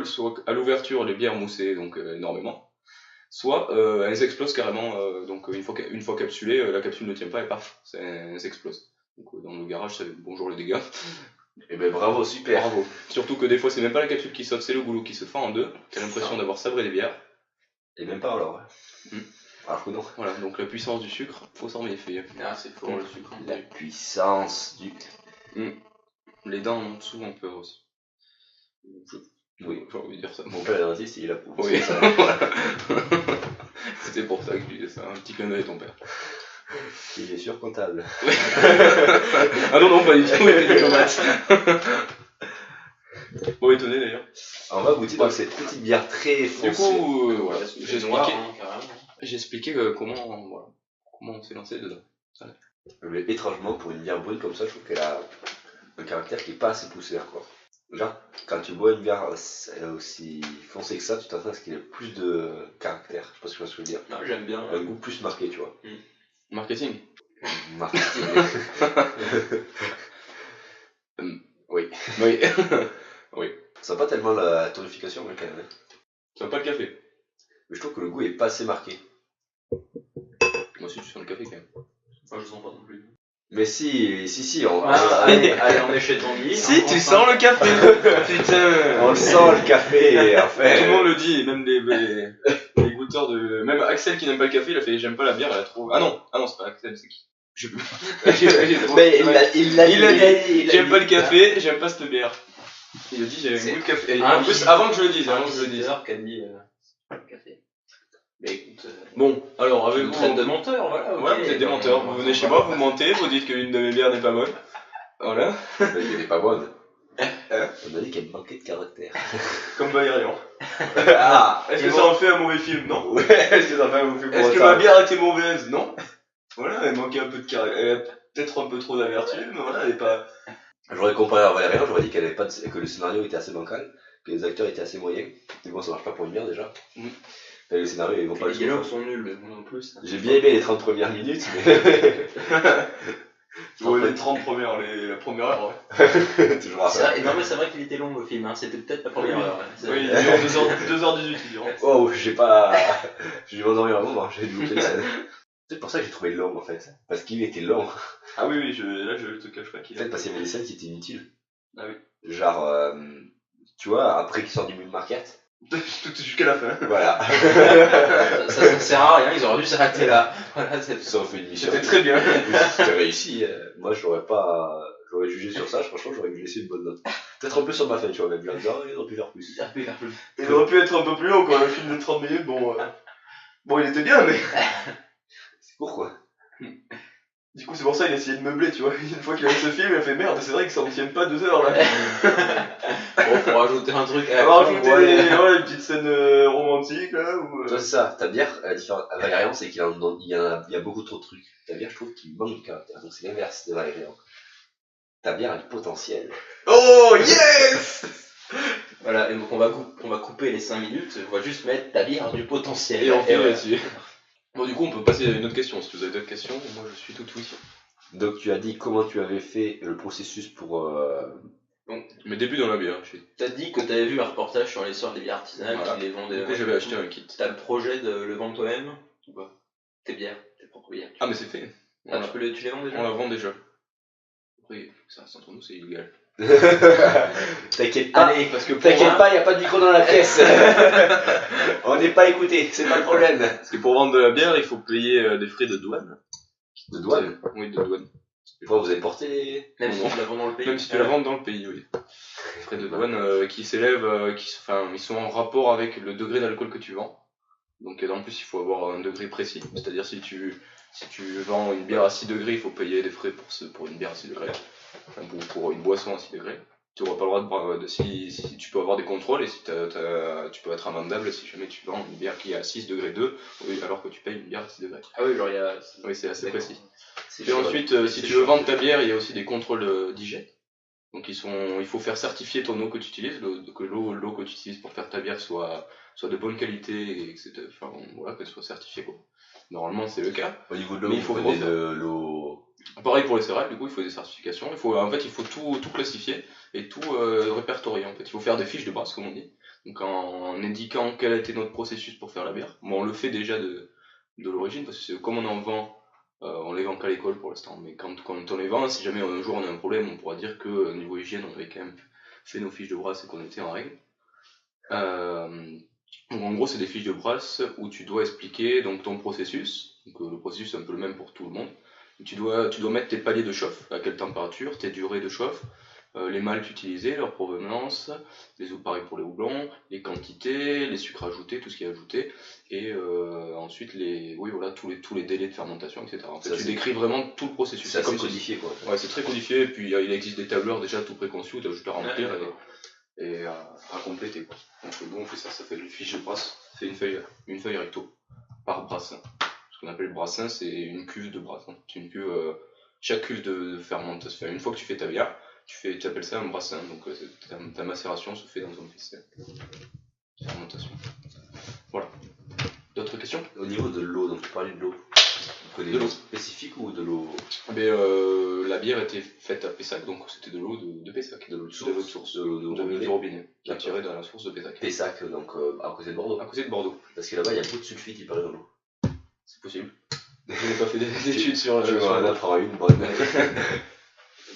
à l'ouverture, les bières moussaient donc énormément. Soit elles explosent carrément, donc une fois capsulées, la capsule ne tient pas et paf, elles explosent. Donc dans le garage, c'est bonjour les dégâts. Et ben bravo, super. Bravo. Surtout que des fois c'est même pas la capsule qui saute, c'est le goulot qui se fend en deux. T'as l'impression d'avoir sabré les bières. Et même pas alors. Alors que non. Voilà, donc la puissance du sucre, faut s'en méfier. Ah, c'est fort le sucre. La puissance du... Les dents ont souvent peur aussi. Oui, j'ai envie de dire ça. Mon père est dentiste, il est là pour Oui, ça. C'était pour ça que je disais ça, un petit clin d'œil à ton père. Il est sûr comptable. Ah non, pas du tout, il était diplomate. Bon, étonné d'ailleurs. On va goûter donc cette petite bière très foncée. Du coup, voilà, j'ai expliqué comment on s'est lancé dedans. Mais étrangement, pour une bière brune comme ça, je trouve qu'elle a un caractère qui est pas assez poussé encore. Genre, quand tu bois une bière aussi foncée que ça, tu t'attends à ce qu'il ait plus de caractère. Je sais pas ce que je veux dire. Non, j'aime bien. Un goût plus marqué, tu vois. Marketing. Marketing. Oui. Oui. Ça sent pas tellement la torréfication, mais quand même. Ça sent pas le café. Mais je trouve que le goût est pas assez marqué. Moi aussi, tu sens le café quand même. Moi, je sens pas non plus. Mais si, allez, on est chez Tanguy. Si, tu sens le café. Putain. On le sent le café, en fait. Tout le monde le dit, même les goûteurs de... Même Axel qui n'aime pas le café, il a fait j'aime pas la bière, elle a trop... Ah non, c'est pas Axel, c'est qui? Je sais plus. Mais il l'a dit. J'aime pas le café, j'aime pas cette bière. Il a dit j'ai un goût de café. Et en plus, avant que je le dise, qui a dit le café. Mais écoute, bon, alors avec vous traite de menteur, voilà. Ouais, vous êtes des menteurs. Vous venez chez moi, vous mentez, vous dites qu'une de mes bières n'est pas bonne. Voilà. Mais elle n'est pas bonne. On a dit qu'elle manquait de caractère. Comme Valérian. Ah, est-ce que ça en fait un mauvais film? Non. Ouais, est-ce que ça en fait un mauvais film? Est-ce que ma bière était mauvaise? Non. Voilà, elle manquait un peu de caractère. Elle a peut-être un peu trop d'amertume, mais voilà, elle est pas... J'aurais comparé à Valérian, j'aurais dit qu'elle avait pas que le scénario était assez bancal, que les acteurs étaient assez moyens. Mais bon, ça marche pas pour une bière déjà. Et le scénario, ils vont pas les dialogues sont nuls, mais bon, en plus. J'ai bien aimé les 30 premières minutes, mais. Ouais, les 30 premières, la première heure, ouais. Toujours à ça. Non, mais c'est vrai qu'il était long le film, hein. C'était peut-être la première heure. Oui, il dure 2h18, il dure. Oh, j'ai pas. J'ai dû m'endormir un moment, j'ai dû louper ça. C'est pour ça que j'ai trouvé long en fait. Parce qu'il était long. Ah oui, là je te cache pas qu'il En fait, parce qu'il y avait des scènes qui étaient inutiles. Ah oui. Genre, tu vois, après qu'il sort du Moon Market. Tout jusqu'à la fin. Voilà. ça sert à rien, ils auraient dû s'arrêter là. Voilà, ça en fait une mission. C'était très bien. C'était réussi. Moi, j'aurais jugé sur ça, franchement, j'aurais laissé une bonne note. Peut-être un peu sur ma fin, tu vois, même bien. Il aurait pu faire plus. Il aurait pu être un peu plus long, quoi. Un film de 30 minutes, bon, il était bien, mais. C'est court, quoi. Du coup, c'est pour ça qu'il a essayé de meubler, tu vois. Une fois qu'il a vu ce film, il a fait merde, c'est vrai que ça ne tienne pas 2 heures là. Bon, faut rajouter un truc. On va rajouter une petite scène romantique là. Ou, C'est ça, ta bière, la différence à Valérian, c'est qu'il y a beaucoup trop de trucs. Ta bière, je trouve qu'il manque de caractère. Donc c'est l'inverse de Valérian. Ta bière a du potentiel. Oh yes. Voilà, et donc on va couper les 5 minutes, on va juste mettre ta bière du potentiel. Et on finit là-dessus. Bon, du coup, on peut passer à une autre question. Si vous avez d'autres questions, moi je suis tout oui. Donc, tu as dit comment tu avais fait le processus pour. Donc, mes débuts dans la bière. T'as dit que t'avais vu un reportage sur l'essor des bières artisanales qui les vendaient. Du coup, j'avais acheté un kit. T'as le projet de le vendre toi-même ou pas? Tes bières, tes propres bières. Ah, mais c'est fait. Ah, tu les vends déjà? On la vend déjà. Après, ça reste entre nous, c'est illégal. T'inquiète pas, t'inquiète pas, y a pas de micro dans la pièce. On n'est pas écouté, c'est pas le problème. Parce que pour vendre de la bière, il faut payer des frais de douane. De douane? Oui, de douane. Pourquoi vous avez porté les... Même si tu la vends dans le pays. Même si tu la vends dans le pays, oui. Les frais de douane qui s'élèvent, ils sont en rapport avec le degré d'alcool que tu vends. Donc en plus, il faut avoir un degré précis. C'est-à-dire si tu vends une bière à 6 degrés, il faut payer des frais pour une bière à 6 degrés. Enfin, pour une boisson à 6 degrés. Tu n'auras pas le droit si tu peux avoir des contrôles et si tu peux être amendable si jamais tu vends une bière qui est à 6 degrés 2 alors que tu payes une bière à 6 degrés. Ah oui, genre il y a... Oui, c'est assez précis. Et ensuite, si tu veux vendre ta bière, il y a aussi des contrôles d'hygiène. Donc il faut faire certifier ton eau que tu utilises, que l'eau que tu utilises pour faire ta bière soit de bonne qualité, etc. Enfin voilà, qu'elle soit certifiée quoi. Normalement c'est le cas. Au niveau de l'eau, mais il faut de l'eau. Pareil pour les céréales, du coup il faut des certifications. Il faut tout classifier et tout répertorier en fait. Il faut faire des fiches de base comme on dit. Donc en indiquant quel a été notre processus pour faire la bière. Bon, on le fait déjà de l'origine parce que comme on en vend. On les vend qu'à l'école pour l'instant, mais quand on les vend, si jamais un jour on a un problème, on pourra dire que niveau hygiène, on avait quand même fait nos fiches de brasse et qu'on était en règle. Donc en gros, c'est des fiches de brasse où tu dois expliquer donc, ton processus. Donc le processus est un peu le même pour tout le monde. Tu dois mettre tes paliers de chauffe, à quelle température, tes durées de chauffe, les maltes utilisés, leur provenance, pareil pour les houblons, les quantités, les sucres ajoutés, tout ce qui est ajouté, et ensuite tous les délais de fermentation, etc. En fait, tu décris vraiment tout le processus. C'est assez codifié quoi. Ouais, c'est très codifié, et puis il existe des tableurs déjà tout préconçus, tu as juste à remplir et à compléter quoi. Donc nous on fait ça fait une fiche de brasse, c'est une feuille recto par brassin. Ce qu'on appelle brassin, c'est une cuve de brassin. C'est une cuve, chaque cuve de fermentation. Une fois que tu fais ta bière, tu appelles ça un brassin. Donc ta macération se fait dans un festival de fermentation. Voilà. D'autres questions? Au niveau de l'eau, donc tu parlais de l'eau. De l'eau spécifique ou de l'eau? La bière était faite à Pessac, donc c'était de l'eau de Pessac. De l'eau de source. De l'eau de robinet. Qui est tirée de la source de Pessac. Pessac, donc à côté de Bordeaux. À côté de Bordeaux. Parce que là-bas, il y a beaucoup de sulfite, il paraît dans l'eau. C'est possible. Je n'ai pas fait des études sur l'eau. Je vais en apprendre une bonne.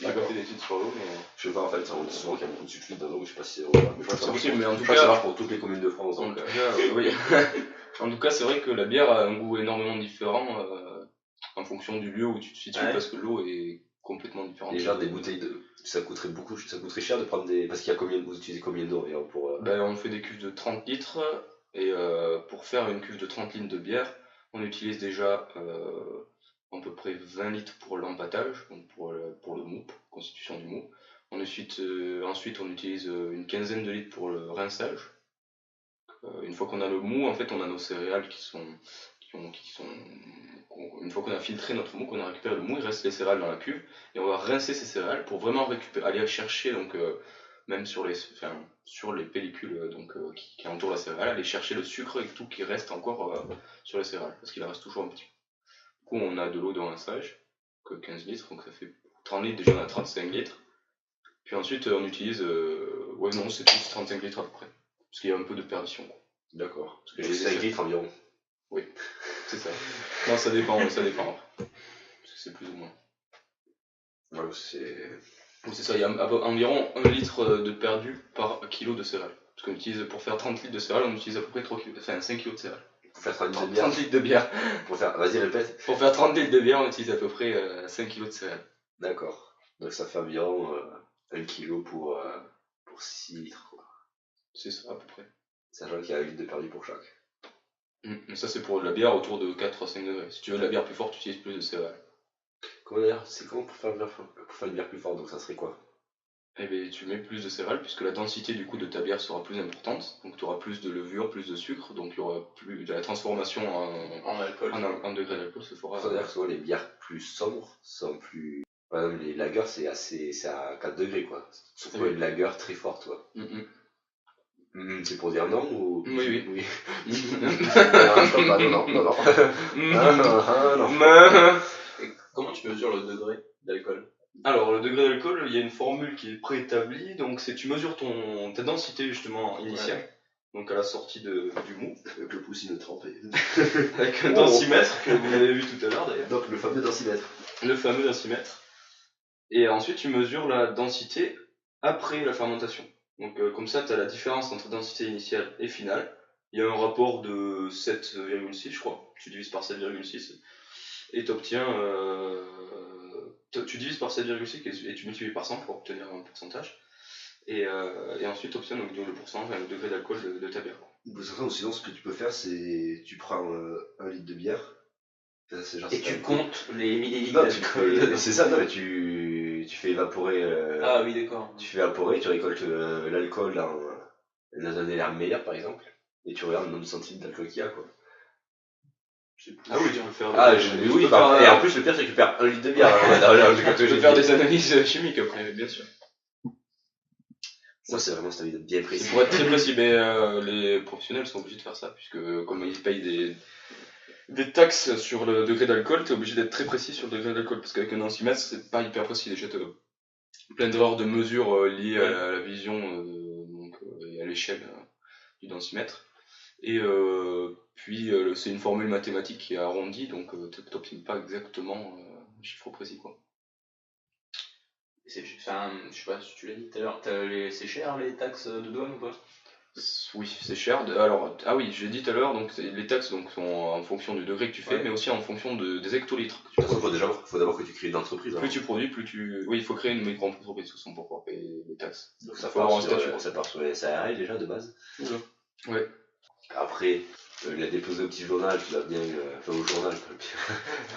J'ai pas fait d'études sur l'eau, mais. Je sais pas, en fait, on dit souvent qu'il y a beaucoup de sulfite dans l'eau, je sais pas si c'est vrai. C'est possible, mais en tout cas. Ça marche pour toutes les communes de France. Donc, oui. En tout cas, c'est vrai que la bière a un goût énormément différent en fonction du lieu où tu te situes, parce que l'eau est complètement différente. Déjà, des bouteilles ça coûterait cher de prendre des. Parce qu'il y a vous utilisez combien d'eau pour. On fait des cuves de 30 litres, et pour faire une cuve de 30 litres de bière, on utilise déjà à peu près 20 litres pour l'empâtage, donc pour le mou, constitution du mou. Ensuite, on utilise une quinzaine de litres pour le rinçage. Une fois qu'on a le mou, en fait, on a nos céréales une fois qu'on a filtré notre mou, qu'on a récupéré le mou, il reste les céréales dans la cuve, et on va rincer ces céréales pour vraiment aller chercher, donc même sur les pellicules qui entourent la céréale, aller chercher le sucre et tout qui reste encore sur les céréales, parce qu'il en reste toujours un petit peu. Du coup, on a de l'eau de rinçage, 15 litres, donc ça fait 30 litres, déjà on a 35 litres. Puis ensuite, on utilise, c'est tous 35 litres à peu près, parce qu'il y a un peu de perdition. D'accord. Parce que j'ai 5 litres environ. Oui, c'est ça. Non, ça dépend après. Parce que c'est plus ou moins. Ouais, c'est ça, il y a environ 1 litre de perdu par kilo de céréales. Parce qu'on utilise, pour faire 30 litres de céréales, on utilise à peu près 5 kg de céréales. Pour faire 30 litres de bière. Vas-y, répète. Pour faire 30 litres de bière, on utilise à peu près 5 kg de céréales. D'accord. Donc ça fait environ 1 kg pour 6 litres, quoi. C'est ça, à peu près. Sachant qu'il y a 1 litre de perdu pour chaque. Mais ça, c'est pour de la bière autour de 4 à 5 degrés. Si tu veux de la bière plus forte, tu utilises plus de céréales. Comment pour faire une bière plus forte, donc ça serait quoi? Eh bien, tu mets plus de céréales, puisque la densité du coup de ta bière sera plus importante. Donc tu auras plus de levure, plus de sucre, donc il y aura plus de la transformation en alcool. En degré d'alcool se fera. C'est-à-dire que souvent les bières plus sombres sont plus. Par exemple, les lagers, c'est à 4 degrés, quoi. Surtout une lager très forte, quoi. C'est pour dire non ou. Oui. Non. Comment tu mesures le degré d'alcool? Alors, le degré d'alcool, il y a une formule qui est préétablie, donc tu mesures ta densité justement initiale, donc à la sortie du mou. Avec le poussine trempé. Avec un densimètre que vous avez vu tout à l'heure d'ailleurs. Donc le fameux densimètre. Le fameux densimètre. Et ensuite, tu mesures la densité après la fermentation. Donc comme ça, tu as la différence entre densité initiale et finale. Il y a un rapport de 7,6, je crois. Tu divises par 7,6 et tu obtiens... tu divises par 7,6 et tu multiplies par 100 pour obtenir un pourcentage. Et ensuite, tu obtiens donc, le degré d'alcool de ta bière. Sinon, ce que tu peux faire, c'est tu prends 1 litre de bière. Et tu comptes les millilitres d'alcool. C'est ça, non, mais tu fais évaporer. Ah oui, d'accord. Tu fais évaporer, tu récoltes l'alcool dans un air meilleur, par exemple, et tu regardes le nombre de centilitres d'alcool qu'il y a, quoi. Ah oui, tu peux faire. Et en plus, le pire, c'est que tu perds 1 litre de bière. Tu peux faire des analyses chimiques après, bien sûr. Ça, c'est vraiment cette vidéo bien précis. Pour être très précis, mais les professionnels sont obligés de faire ça, puisque comme ils payent des taxes sur le degré d'alcool, tu es obligé d'être très précis sur le degré d'alcool, parce qu'avec un densimètre, c'est pas hyper précis. Déjà, tu as plein d'erreurs de mesure liées à la vision et à l'échelle du densimètre. Et puis, c'est une formule mathématique qui est arrondie, donc tu n'obtiens pas exactement un chiffre précis, quoi. Je sais pas si tu l'as dit tout à l'heure, c'est cher les taxes de douane ou pas? Oui, c'est cher. Alors, ah oui, j'ai dit tout à l'heure, donc les taxes donc, sont en fonction du degré que tu fais, mais aussi en fonction des hectolitres que tu produis. Faut d'abord que tu crées une entreprise. Plus tu produis, plus tu... Oui, il faut créer une micro-entreprise de toute façon pour pouvoir payer les taxes. Donc ça faut avoir un statut. Ça part sur les SARL déjà de base. Ouais. Après, la déposer au petit journal, tu l'as bien... Enfin au journal.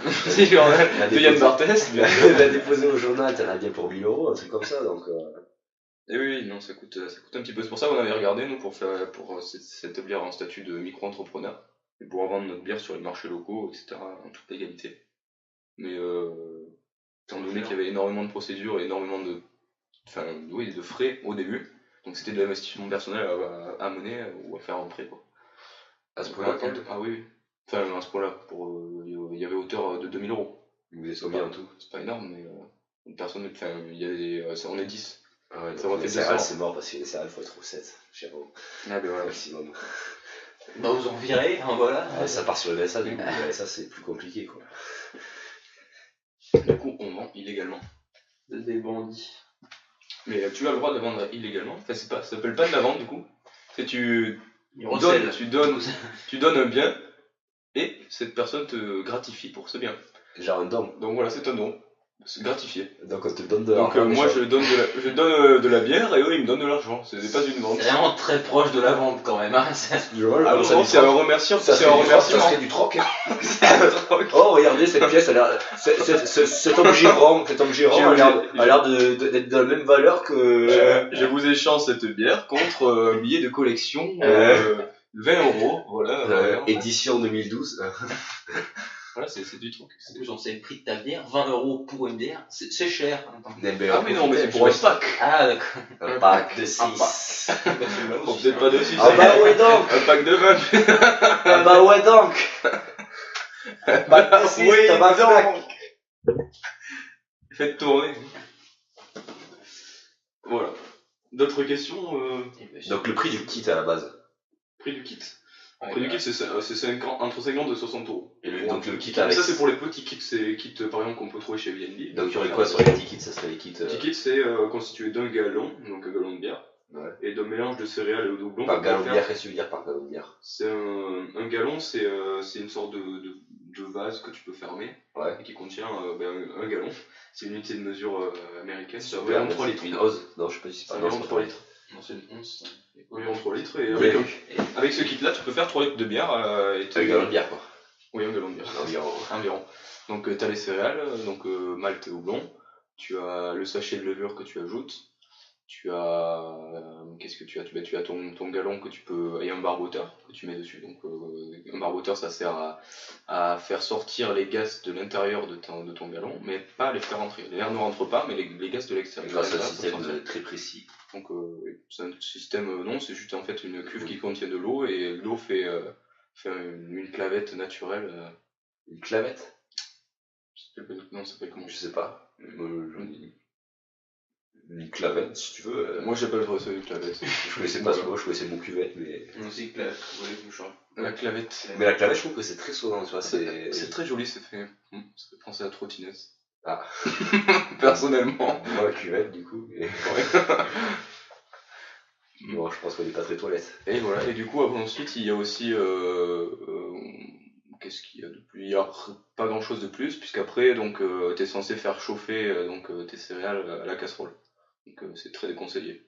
Petit journal de Yann Barthès. La déposer au journal, t'en as bien pour 1000 €, un truc comme ça, donc... Et oui, non, ça coûte un petit peu. C'est pour ça qu'on avait regardé, nous, pour s'établir un statut de micro-entrepreneur et pour vendre notre bière sur les marchés locaux, etc., en toute légalité. Mais étant donné qu'il y avait énormément de procédures et énormément de frais au début, donc c'était de l'investissement personnel à mener ou à faire en prêt, quoi. À ce point-là, ah oui. Enfin, à ce point-là, il y avait hauteur de 2000 €. Vous êtes combien en tout? C'est pas énorme, mais une personne, enfin, on est 10. Ah ouais, ça va les SARL c'est mort parce que les SARL faut être au 7, Chéro. Ah ben voilà. Maximum. Bah vous en virez, hein, voilà. Ça part sur le LSA, du coup, le LSA c'est plus compliqué quoi. Du coup, on vend illégalement. Des bandits. Mais tu as le droit de vendre illégalement. Enfin, ça s'appelle pas de la vente du coup. C'est tu donnes un bien et cette personne te gratifie pour ce bien. Genre un don. Donc voilà, c'est un don. C'est gratifié. Donc on te donne de l'argent. Donc moi je donne de la bière et eux ils me donnent de l'argent. C'est pas une vente. C'est vraiment très proche de la vente quand même. Hein. C'est un remerciement. Ça serait du troc. Oh regardez cette pièce, cet objet rond a l'air d'être de la même valeur que. Je vous échange cette bière contre un billet de collection 20 €. Voilà. Édition 2012. Voilà, c'est du truc. En plus, on sait le prix de ta bière, 20 € pour une bière, c'est cher. Ah oui, non, mais c'est pour un pack. Ah d'accord. Un pack de 6. Bon, peut-être pas de 6. Ah bah ouais donc. Un pack de 20. Ah bah ouais donc. Un pack de 6, oui, t'as pas donc. Faites tourner. Voilà. D'autres questions Donc le prix du kit à la base. Prix du kit. Le prix du kit, c'est entre 50 et 60 €. Et donc le kit avec... Ça, c'est pour les petits kits. C'est les kits, par exemple, qu'on peut trouver chez VND. Donc il y aurait quoi sur les petits kits? Ça serait les kits. Les petits kits, c'est constitué d'un gallon, donc un gallon de bière, et d'un mélange de céréales et de doublons. Par gallon de bière, qu'est-ce que tu veux dire par gallon de bière? C'est un gallon, c'est une sorte de vase que tu peux fermer, et qui contient un gallon. C'est une unité de mesure américaine. C'est environ 3 litres. Une ose? Non, je sais pas si c'est pas environ 3 litres. Non, c'est une once. Environ 3 litres. Et avec ce kit-là, tu peux faire 3 litres de bière. Un gallon de bière, quoi. Oui, un gallon de bière. Environ. Donc, tu as les céréales, donc malt et houblon. Tu as le sachet de levure que tu ajoutes. Tu as. Qu'est-ce que tu as? Tu as ton gallon que tu peux. Et un barboteur que tu mets dessus. Donc, un barboteur, ça sert à faire sortir les gaz de l'intérieur de ton gallon, mais pas les faire rentrer. L'air ne rentre pas, mais les gaz de l'extérieur. Grâce à un système très précis. Donc, c'est un système. Non, c'est juste en fait une cuve qui contient de l'eau et l'eau fait une clavette naturelle. Une clavette? Non, ça s'appelle comment? Je sais pas. Une clavette, si tu veux. Moi, j'appelle ça une clavette. Je connaissais pas ce mot, je connaissais mon cuvette, mais. Moi aussi, clavette. La clavette. Mais la clavette, je trouve que c'est très sonant, tu vois. C'est très joli, ça fait penser à trottinette. Ah. Personnellement. Moi, la cuvette, du coup. Mais... Bon, je pense qu'on n'est pas très toilette. Et voilà, et du coup, ensuite, il y a aussi. Qu'est-ce qu'il y a de plus? Il n'y a pas grand chose de plus, puisqu'après, donc, tu es censé faire chauffer tes céréales à la casserole. Donc, c'est très déconseillé.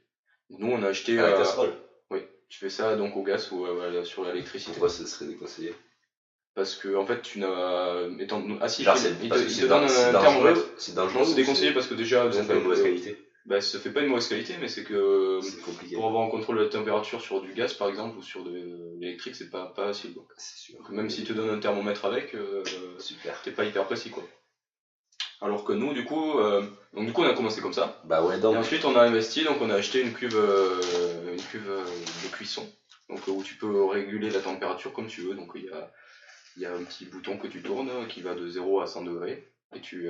Nous, on a acheté. À la casserole? Oui, tu fais ça donc au gaz ou sur l'électricité. Pourquoi ce serait déconseillé? Parce que, en fait, tu n'as. Si, il te donne un thermomètre. C'est dangereux. Non, c'est déconseillé parce que déjà. Ça fait une mauvaise qualité. Bah, ça fait pas une mauvaise qualité, mais c'est que compliqué. Pour avoir un contrôle de la température sur du gaz par exemple ou sur de l'électrique, c'est pas facile. Donc. C'est sûr. Donc, même s'il te donne un thermomètre avec, super. T'es pas hyper précis quoi. Alors que nous, du coup, on a commencé comme ça. Bah ouais, donc. Et ensuite, on a investi, donc on a acheté une cuve de cuisson, donc où tu peux réguler la température comme tu veux. Donc il y a un petit bouton que tu tournes qui va de 0 à 100 degrés. Et tu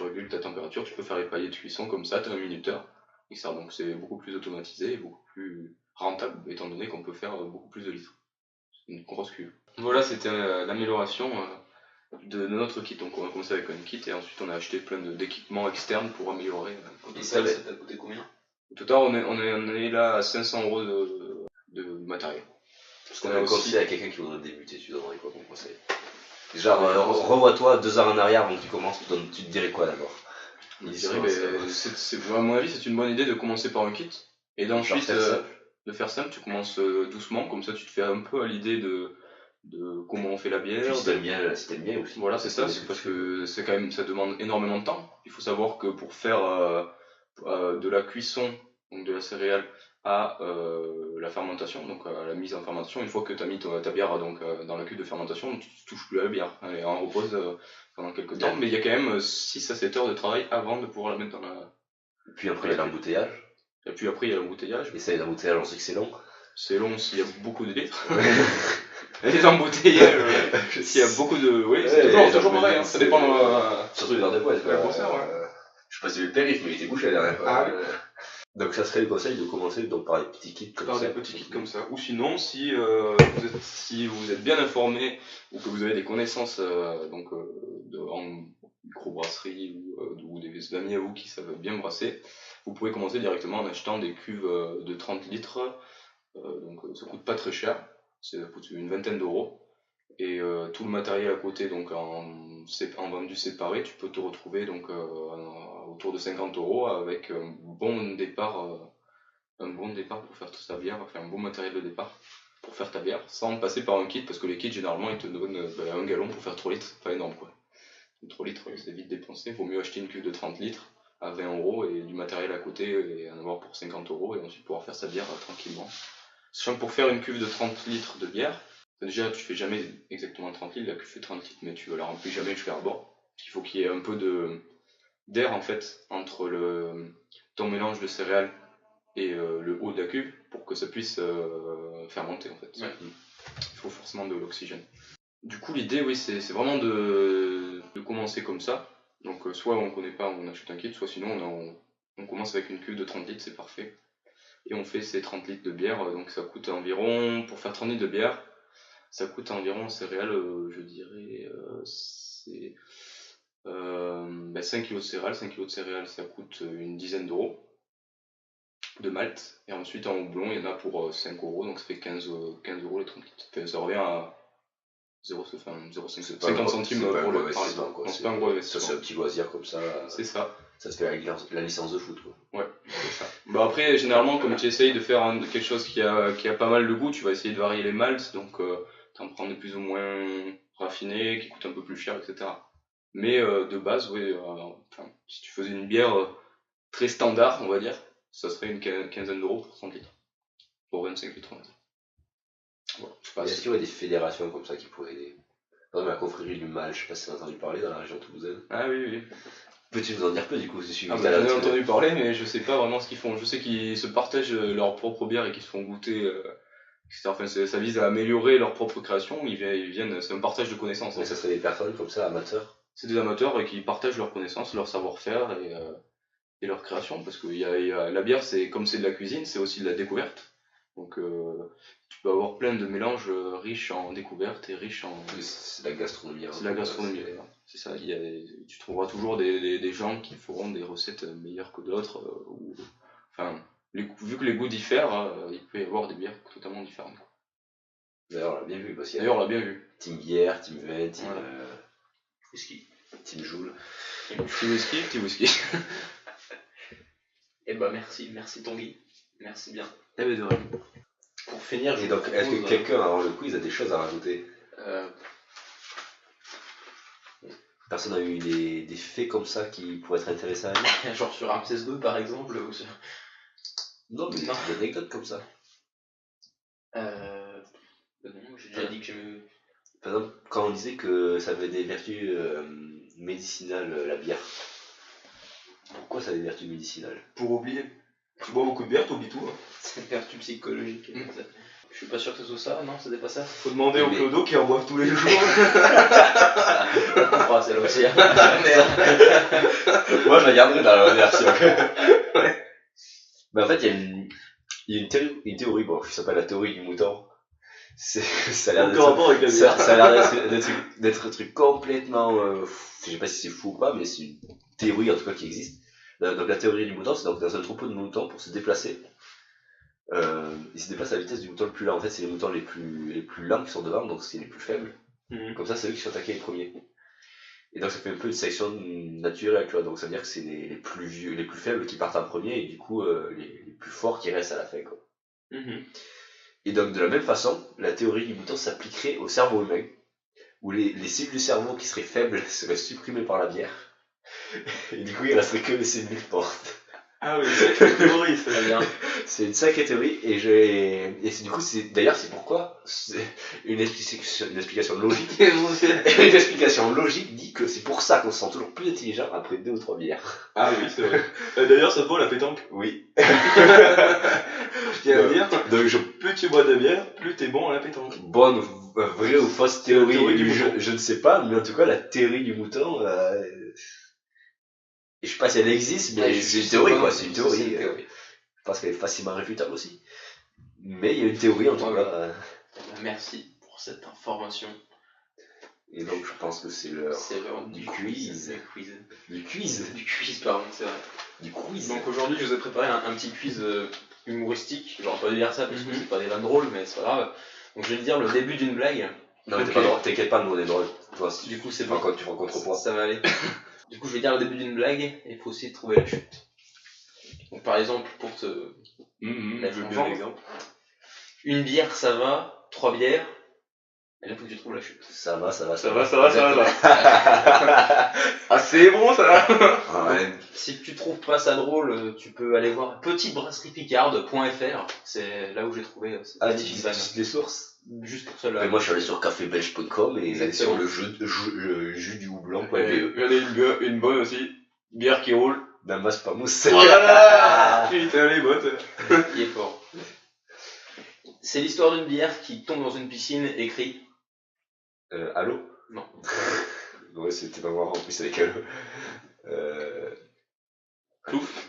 régules ta température, tu peux faire les paliers de cuisson comme ça, tu as un minuteur. Et ça, donc c'est beaucoup plus automatisé et beaucoup plus rentable, étant donné qu'on peut faire beaucoup plus de litres. C'est une grosse cuve. Voilà, c'était l'amélioration de notre kit. Donc on a commencé avec un kit et ensuite on a acheté plein d'équipements externes pour améliorer. Et ça t'a coûté combien? Au total, on est là à 500 € matériel. Parce qu'on a un conseil à quelqu'un qui voudrait débuter, tu donnerais quoi comme conseil? Genre, revois-toi 2 heures en arrière avant que tu commences, tu te dirais quoi d'abord? Je dirais, à mon avis, c'est une bonne idée de commencer par un kit. Et d'ensuite, de faire simple, tu commences doucement, comme ça tu te fais un peu à l'idée de comment on fait la bière. Si t'aimes bien aussi. Voilà, c'est ça, c'est parce que c'est quand même, ça demande énormément de temps. Il faut savoir que pour faire de la cuisson, donc de la céréale, à la fermentation, donc à la mise en fermentation, une fois que tu as mis ta bière dans la cuve de fermentation, tu ne touches plus à la bière. Elle est en repose pendant quelques temps, mais il y a quand même 6 à 7 heures de travail avant de pouvoir la mettre dans la... Et puis après, il y a l'embouteillage. Et puis après, il y a l'embouteillage. Et ça, l'embouteillage, on sait que c'est long. C'est long s'il y a beaucoup de litres. Les embouteillages, s'il y a beaucoup de... Oui, c'est toujours pareil, hein. Ça dépend... Surtout les heures de poêle. La concert, ouais. Je sais pas si le périph', mais il était bouché la dernière fois. Ah, oui. Donc ça serait le conseil de commencer donc, par des petits kits comme ça. Par des petits kits comme ça. Ou sinon, si vous êtes bien informé ou que vous avez des connaissances en microbrasserie ou des amis à vous qui savent bien brasser, vous pouvez commencer directement en achetant des cuves de 30 litres. Donc ça coûte pas très cher, ça coûte une vingtaine d'euros. Et tout le matériel à côté, donc en vendu séparé, tu peux te retrouver donc autour de 50 euros avec un bon départ pour faire toute ta bière, enfin un bon matériel de départ pour faire ta bière, sans passer par un kit, parce que les kits généralement ils te donnent un gallon pour faire 3 litres, pas énorme quoi. 3 litres c'est vite dépensé, vaut mieux acheter une cuve de 30 litres à 20 euros et du matériel à côté et en avoir pour 50 euros et ensuite pouvoir faire sa bière tranquillement. Sachant que pour faire une cuve de 30 litres de bière, déjà tu fais jamais exactement 30 litres, la cuve fait 30 litres mais tu la remplis jamais jusqu'à bord. Il faut qu'il y ait un peu d'air en fait entre ton mélange de céréales et le haut de la cuve pour que ça puisse fermenter en fait. Ouais. Il faut forcément de l'oxygène. Du coup l'idée oui c'est vraiment de commencer comme ça. Donc soit on connaît pas, on achète un kit, soit sinon on commence avec une cuve de 30 litres, c'est parfait. Et on fait ces 30 litres de bière, donc ça coûte environ, pour faire 30 litres de bière, ça coûte environ en céréales, je dirais, c'est 5 kg de céréales. 5 kg de céréales, ça coûte une dizaine d'euros de malt. Et ensuite, en houblon, il y en a pour 5 euros, donc ça fait 15 euros les 30 litres. Enfin, ça revient à 50 centimes pour le par litre. C'est pas un gros investissement. Ça, c'est un petit loisir comme ça. C'est ça. Ça se fait avec la licence de foot, quoi. Ouais, c'est ça. Bah après, généralement, comme tu essayes de faire quelque chose qui a pas mal de goût, tu vas essayer de varier les malts, donc t'en prends des plus ou moins raffinés, qui coûtent un peu plus cher, etc. Mais de base, oui, si tu faisais une bière très standard, on va dire, ça serait une quinzaine d'euros pour 30 litres. Pour 25 litres, on va dire. Voilà, est-ce qu'il y aurait des fédérations comme ça qui pourraient aider? Par exemple, la confrérie du malt, je sais pas si tu as entendu parler dans la région toulousaine. Ah oui. Peux-tu nous en dire peu du coup? J'en ai entendu parler, mais je sais pas vraiment ce qu'ils font. Je sais qu'ils se partagent leur propre bière et qu'ils se font goûter, etc. Enfin, ça vise à améliorer leur propre création. Ils viennent, c'est un partage de connaissances. Donc ça serait des personnes comme ça, amateurs? C'est des amateurs qui partagent leurs connaissances, leur savoir-faire et leur création. Parce que la bière, comme c'est de la cuisine, c'est aussi de la découverte. Donc tu peux avoir plein de mélanges riches en découvertes et riches en... C'est de la gastronomie. C'est de la gastronomie, c'est ça. Tu trouveras toujours des gens qui feront des recettes meilleures que d'autres. Vu que les goûts diffèrent, il peut y avoir des bières totalement différentes. D'ailleurs, on l'a bien vu. D'ailleurs, on l'a bien vu. Team bière, team vin, team whisky, team joule. Team whisky. Eh ben merci Tanguy. Merci bien. Eh ben de rien. Pour finir, et donc, est-ce que quelqu'un avant le quiz a des choses à rajouter? Personne n'a eu des faits comme ça qui pourraient être intéressants à dire? Genre sur Ramsès II par exemple ou sur... Non, mais des anecdotes comme ça. Non, j'ai déjà dit que Par exemple, quand on disait que ça avait des vertus médicinales, la bière. Pourquoi ça a des vertus médicinales? Pour oublier. Tu bois beaucoup de bière, t'oublies tout. Hein. C'est une vertu psychologique. Je suis pas sûr que ce soit ça, non, c'était pas ça. Faut demander au Clodo qui en boivent tous les jours. On fera celle aussi. Moi je la garderai dans la version. Ouais. Mais en fait, il y a une théorie, bon, qui s'appelle la théorie du mouton. Ça a l'air d'être un truc complètement. Je sais pas si c'est fou ou pas, mais c'est une théorie en tout cas qui existe. Donc la théorie du mouton, c'est donc dans un troupeau de moutons pour se déplacer. il se déplace à la vitesse du mouton le plus lent. En fait, c'est les moutons les plus lents qui sont devant, donc c'est les plus faibles. Comme ça, c'est eux qui sont attaqués les premiers. Et donc ça fait un peu une sélection naturelle, tu vois. Donc ça veut dire que c'est les plus vieux, les plus faibles qui partent en premier, et du coup les plus forts qui restent à la fin, quoi. Et donc de la même façon, la théorie du mouton s'appliquerait au cerveau humain, où les cellules du cerveau qui seraient faibles seraient supprimées par la bière. Et du coup, il ne resterait que les cellules fortes. Ah oui, c'est une théorie, ça bien. C'est une sacrée théorie, du coup, d'ailleurs, c'est pourquoi c'est une explication logique. Une explication logique dit que c'est pour ça qu'on se sent toujours plus intelligent après 2 ou 3 bières. Ah oui, c'est vrai. D'ailleurs, ça vaut la pétanque. Oui. Je tiens à dire, donc plus tu bois de bière, plus t'es bon à la pétanque. Bonne, vraie ou fausse théorie du mouton. Je ne sais pas, mais en tout cas, la théorie du mouton. Je sais pas si elle existe, mais c'est une théorie, quoi. C'est une théorie. Je pense qu'elle est facilement réfutable aussi. Mais il y a une théorie, en tout cas. Merci pour cette information. Et donc, je pense que c'est l'heure du quiz. Du quiz. Du quiz, pardon, c'est vrai. Du quiz. Donc aujourd'hui, je vous ai préparé un petit quiz humoristique. J'aurais pas dû dire ça parce que c'est pas des vannes drôles, mais c'est pas grave. Donc je vais te dire le début d'une blague. Non, mais t'es pas drôle, t'inquiète pas, nous on est drôle. Toi, du coup, c'est bon. Quand tu prends contrepoids. Ça va aller. Du coup, je vais dire le début d'une blague et il faut aussi trouver la chute. Donc par exemple, pour te mettre en exemple, une bière ça va, 3 bières, et là il faut que tu trouves la chute. Ça va. Ah, c'est bon ça. Ouais. Si tu trouves pas ça drôle, tu peux aller voir petitebrasseriepicarde.fr, c'est là où j'ai trouvé cette petite vanne. Les sources. Juste pour cela. Mais moi je suis allé sur cafébelge.com et sur le jus du houblon. Il y en a une bonne aussi, bière qui roule. Damas pas mousse. Voilà. Putain, les bottes. Il est fort. C'est l'histoire d'une bière qui tombe dans une piscine et crie. Allô? Non. Ouais, c'était pas marrant en plus avec Allô. Plouf.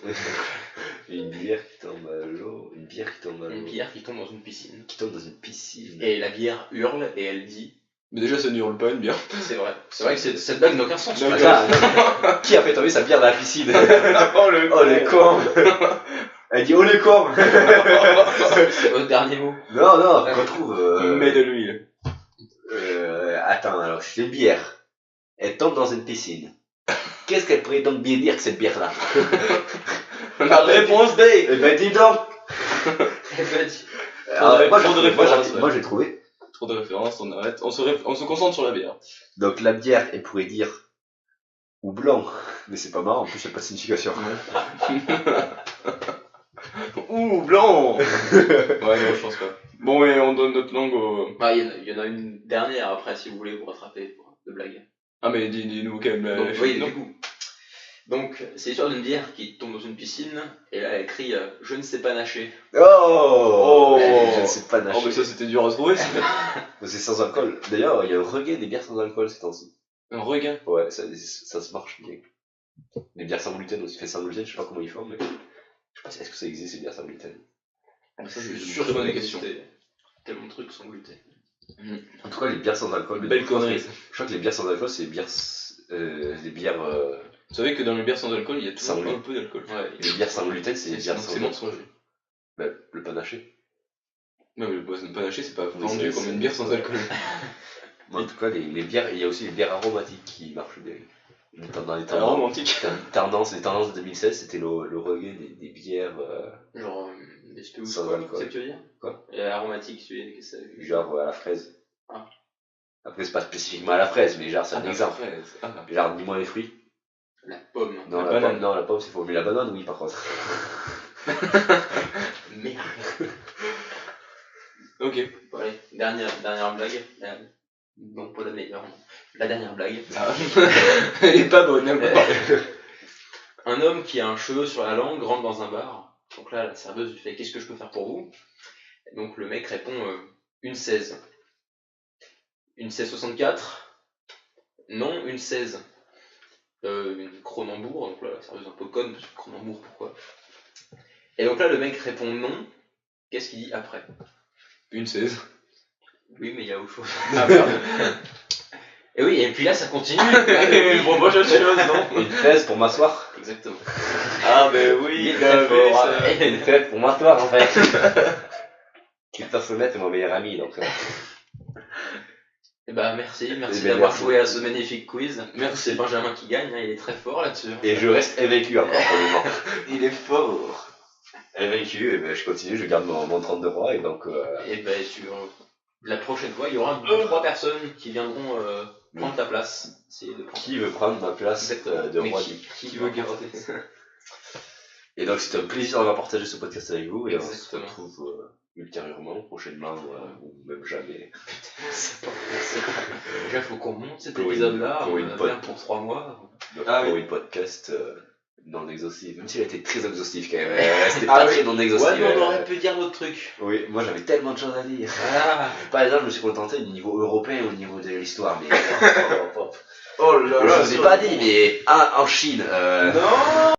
Une bière qui tombe à l'eau. Une bière qui tombe à l'eau. Une bière qui tombe dans une piscine. Qui tombe dans une piscine. Et la bière hurle et elle dit. Mais déjà, ça ne hurle pas une bière. C'est vrai. C'est vrai que cette blague n'a aucun sens. Qui a fait tomber sa bière dans la piscine? Oh le con. Elle dit oh le con. C'est votre dernier mot. Non, qu'on trouve. Mais de l'huile. Attends, alors, c'est une bière. Elle tombe dans une piscine. Qu'est-ce qu'elle pourrait donc bien dire que cette bière-là? La réponse D. Eh ben dis donc. Moi j'ai trouvé. Trop de références, on arrête. On se concentre sur la bière. Donc la bière, elle pourrait dire ou blanc, mais c'est pas marrant, en plus il n'y a pas de signification. Ouh, blanc. Ouais, non, je pense pas. Bon, et on donne notre langue au... Bah, il y en a une dernière après, si vous voulez vous rattraper de blague. Ah, mais dis-nous quelle blague. Oui, du coup. Donc, c'est l'histoire d'une bière qui tombe dans une piscine, et là elle crie je ne sais pas nager. Oh, je ne sais pas nager. Oh, mais ça c'était dur à trouver, ça. C'est sans alcool. D'ailleurs, il y a un regain des bières sans alcool ces temps-ci. Un regain? Ouais, ça se marche bien. Les bières sans gluten aussi. Fait sans gluten, je sais pas comment ils font, mais. Je sais pas si est-ce que ça existe ces bières sans gluten. Ça, je suis sûr que bonne question. Tellement de trucs sans gluten. En tout cas, les bières sans alcool. Belle connerie. Je crois que les bières sans alcool, c'est les bières. Vous savez que dans les bières sans alcool, il y a toujours un peu d'alcool. Ouais. Les bières sans gluten, c'est les bières sans alcool. C'est mensonger. Bah, le panaché. Non, mais le panaché, c'est pas vendu comme une bière sans alcool. En tout cas, les bières, il y a aussi les bières aromatiques qui marchent bien. Dans les tendances de 2016, c'était le regain des bières. Genre des spéous sans alcool. C'est ce que tu veux dire? Quoi? Et aromatique, tu veux dire que ça. Genre à la fraise. Ah. Après, c'est pas spécifiquement à la fraise, mais genre, c'est un exemple. Genre, dis-moi les fruits. La pomme. Non, la pomme, c'est faux. Mais la banane, oui, par contre. Merde. Ok. Bon, allez, dernière blague. Non, pas la meilleure. La dernière blague. Ah. Elle est pas bonne. Un homme qui a un cheveu sur la langue rentre dans un bar. Donc là, la serveuse lui fait qu'est-ce que je peux faire pour vous? Et donc le mec répond une 16. Une 16-64? Non, une 16. Une Cronenbourg, donc là la serveuse un peu conne, parce que Cronenbourg pourquoi? Et donc là le mec répond non, qu'est-ce qu'il dit après? Une 16. Oui, mais il y a autre chose. Ah merde. Et oui, et puis là ça continue. Bon, moi je chose, non? Une 13 pour m'asseoir. Exactement. Ah, ben oui, il est très fort. Il est très pour m'asseoir en fait. Christophe Sommet est mon meilleur ami donc. Eh ben merci d'avoir joué à ce magnifique quiz. Merci, c'est Benjamin qui gagne, hein, il est très fort là-dessus. Et je reste invaincu encore pour le moment. Il est fort. Invaincu, et ben je continue, je garde mon 32 rois et donc. Et ben la prochaine fois, il y aura 2-3 personnes qui viendront prendre ta place. Qui veut prendre ma place de roi qui veut garder. Et donc c'est un plaisir d'avoir partagé ce podcast avec vous et exactement. on se retrouve ultérieurement, prochainement ou même jamais. Déjà, il faut qu'on monte cet épisode-là, on va faire pour 3 mois. Pour une podcast non exhaustif, même s'il a été très exhaustif quand même. C'était pas très non exhaustif. Ouais, mais on aurait pu dire d'autres trucs. Oui, moi j'avais tellement de choses à dire. Par exemple, je me suis contenté du niveau européen au niveau de l'histoire, mais. Oh là là, je vous ai pas dit, mais en Chine. Non.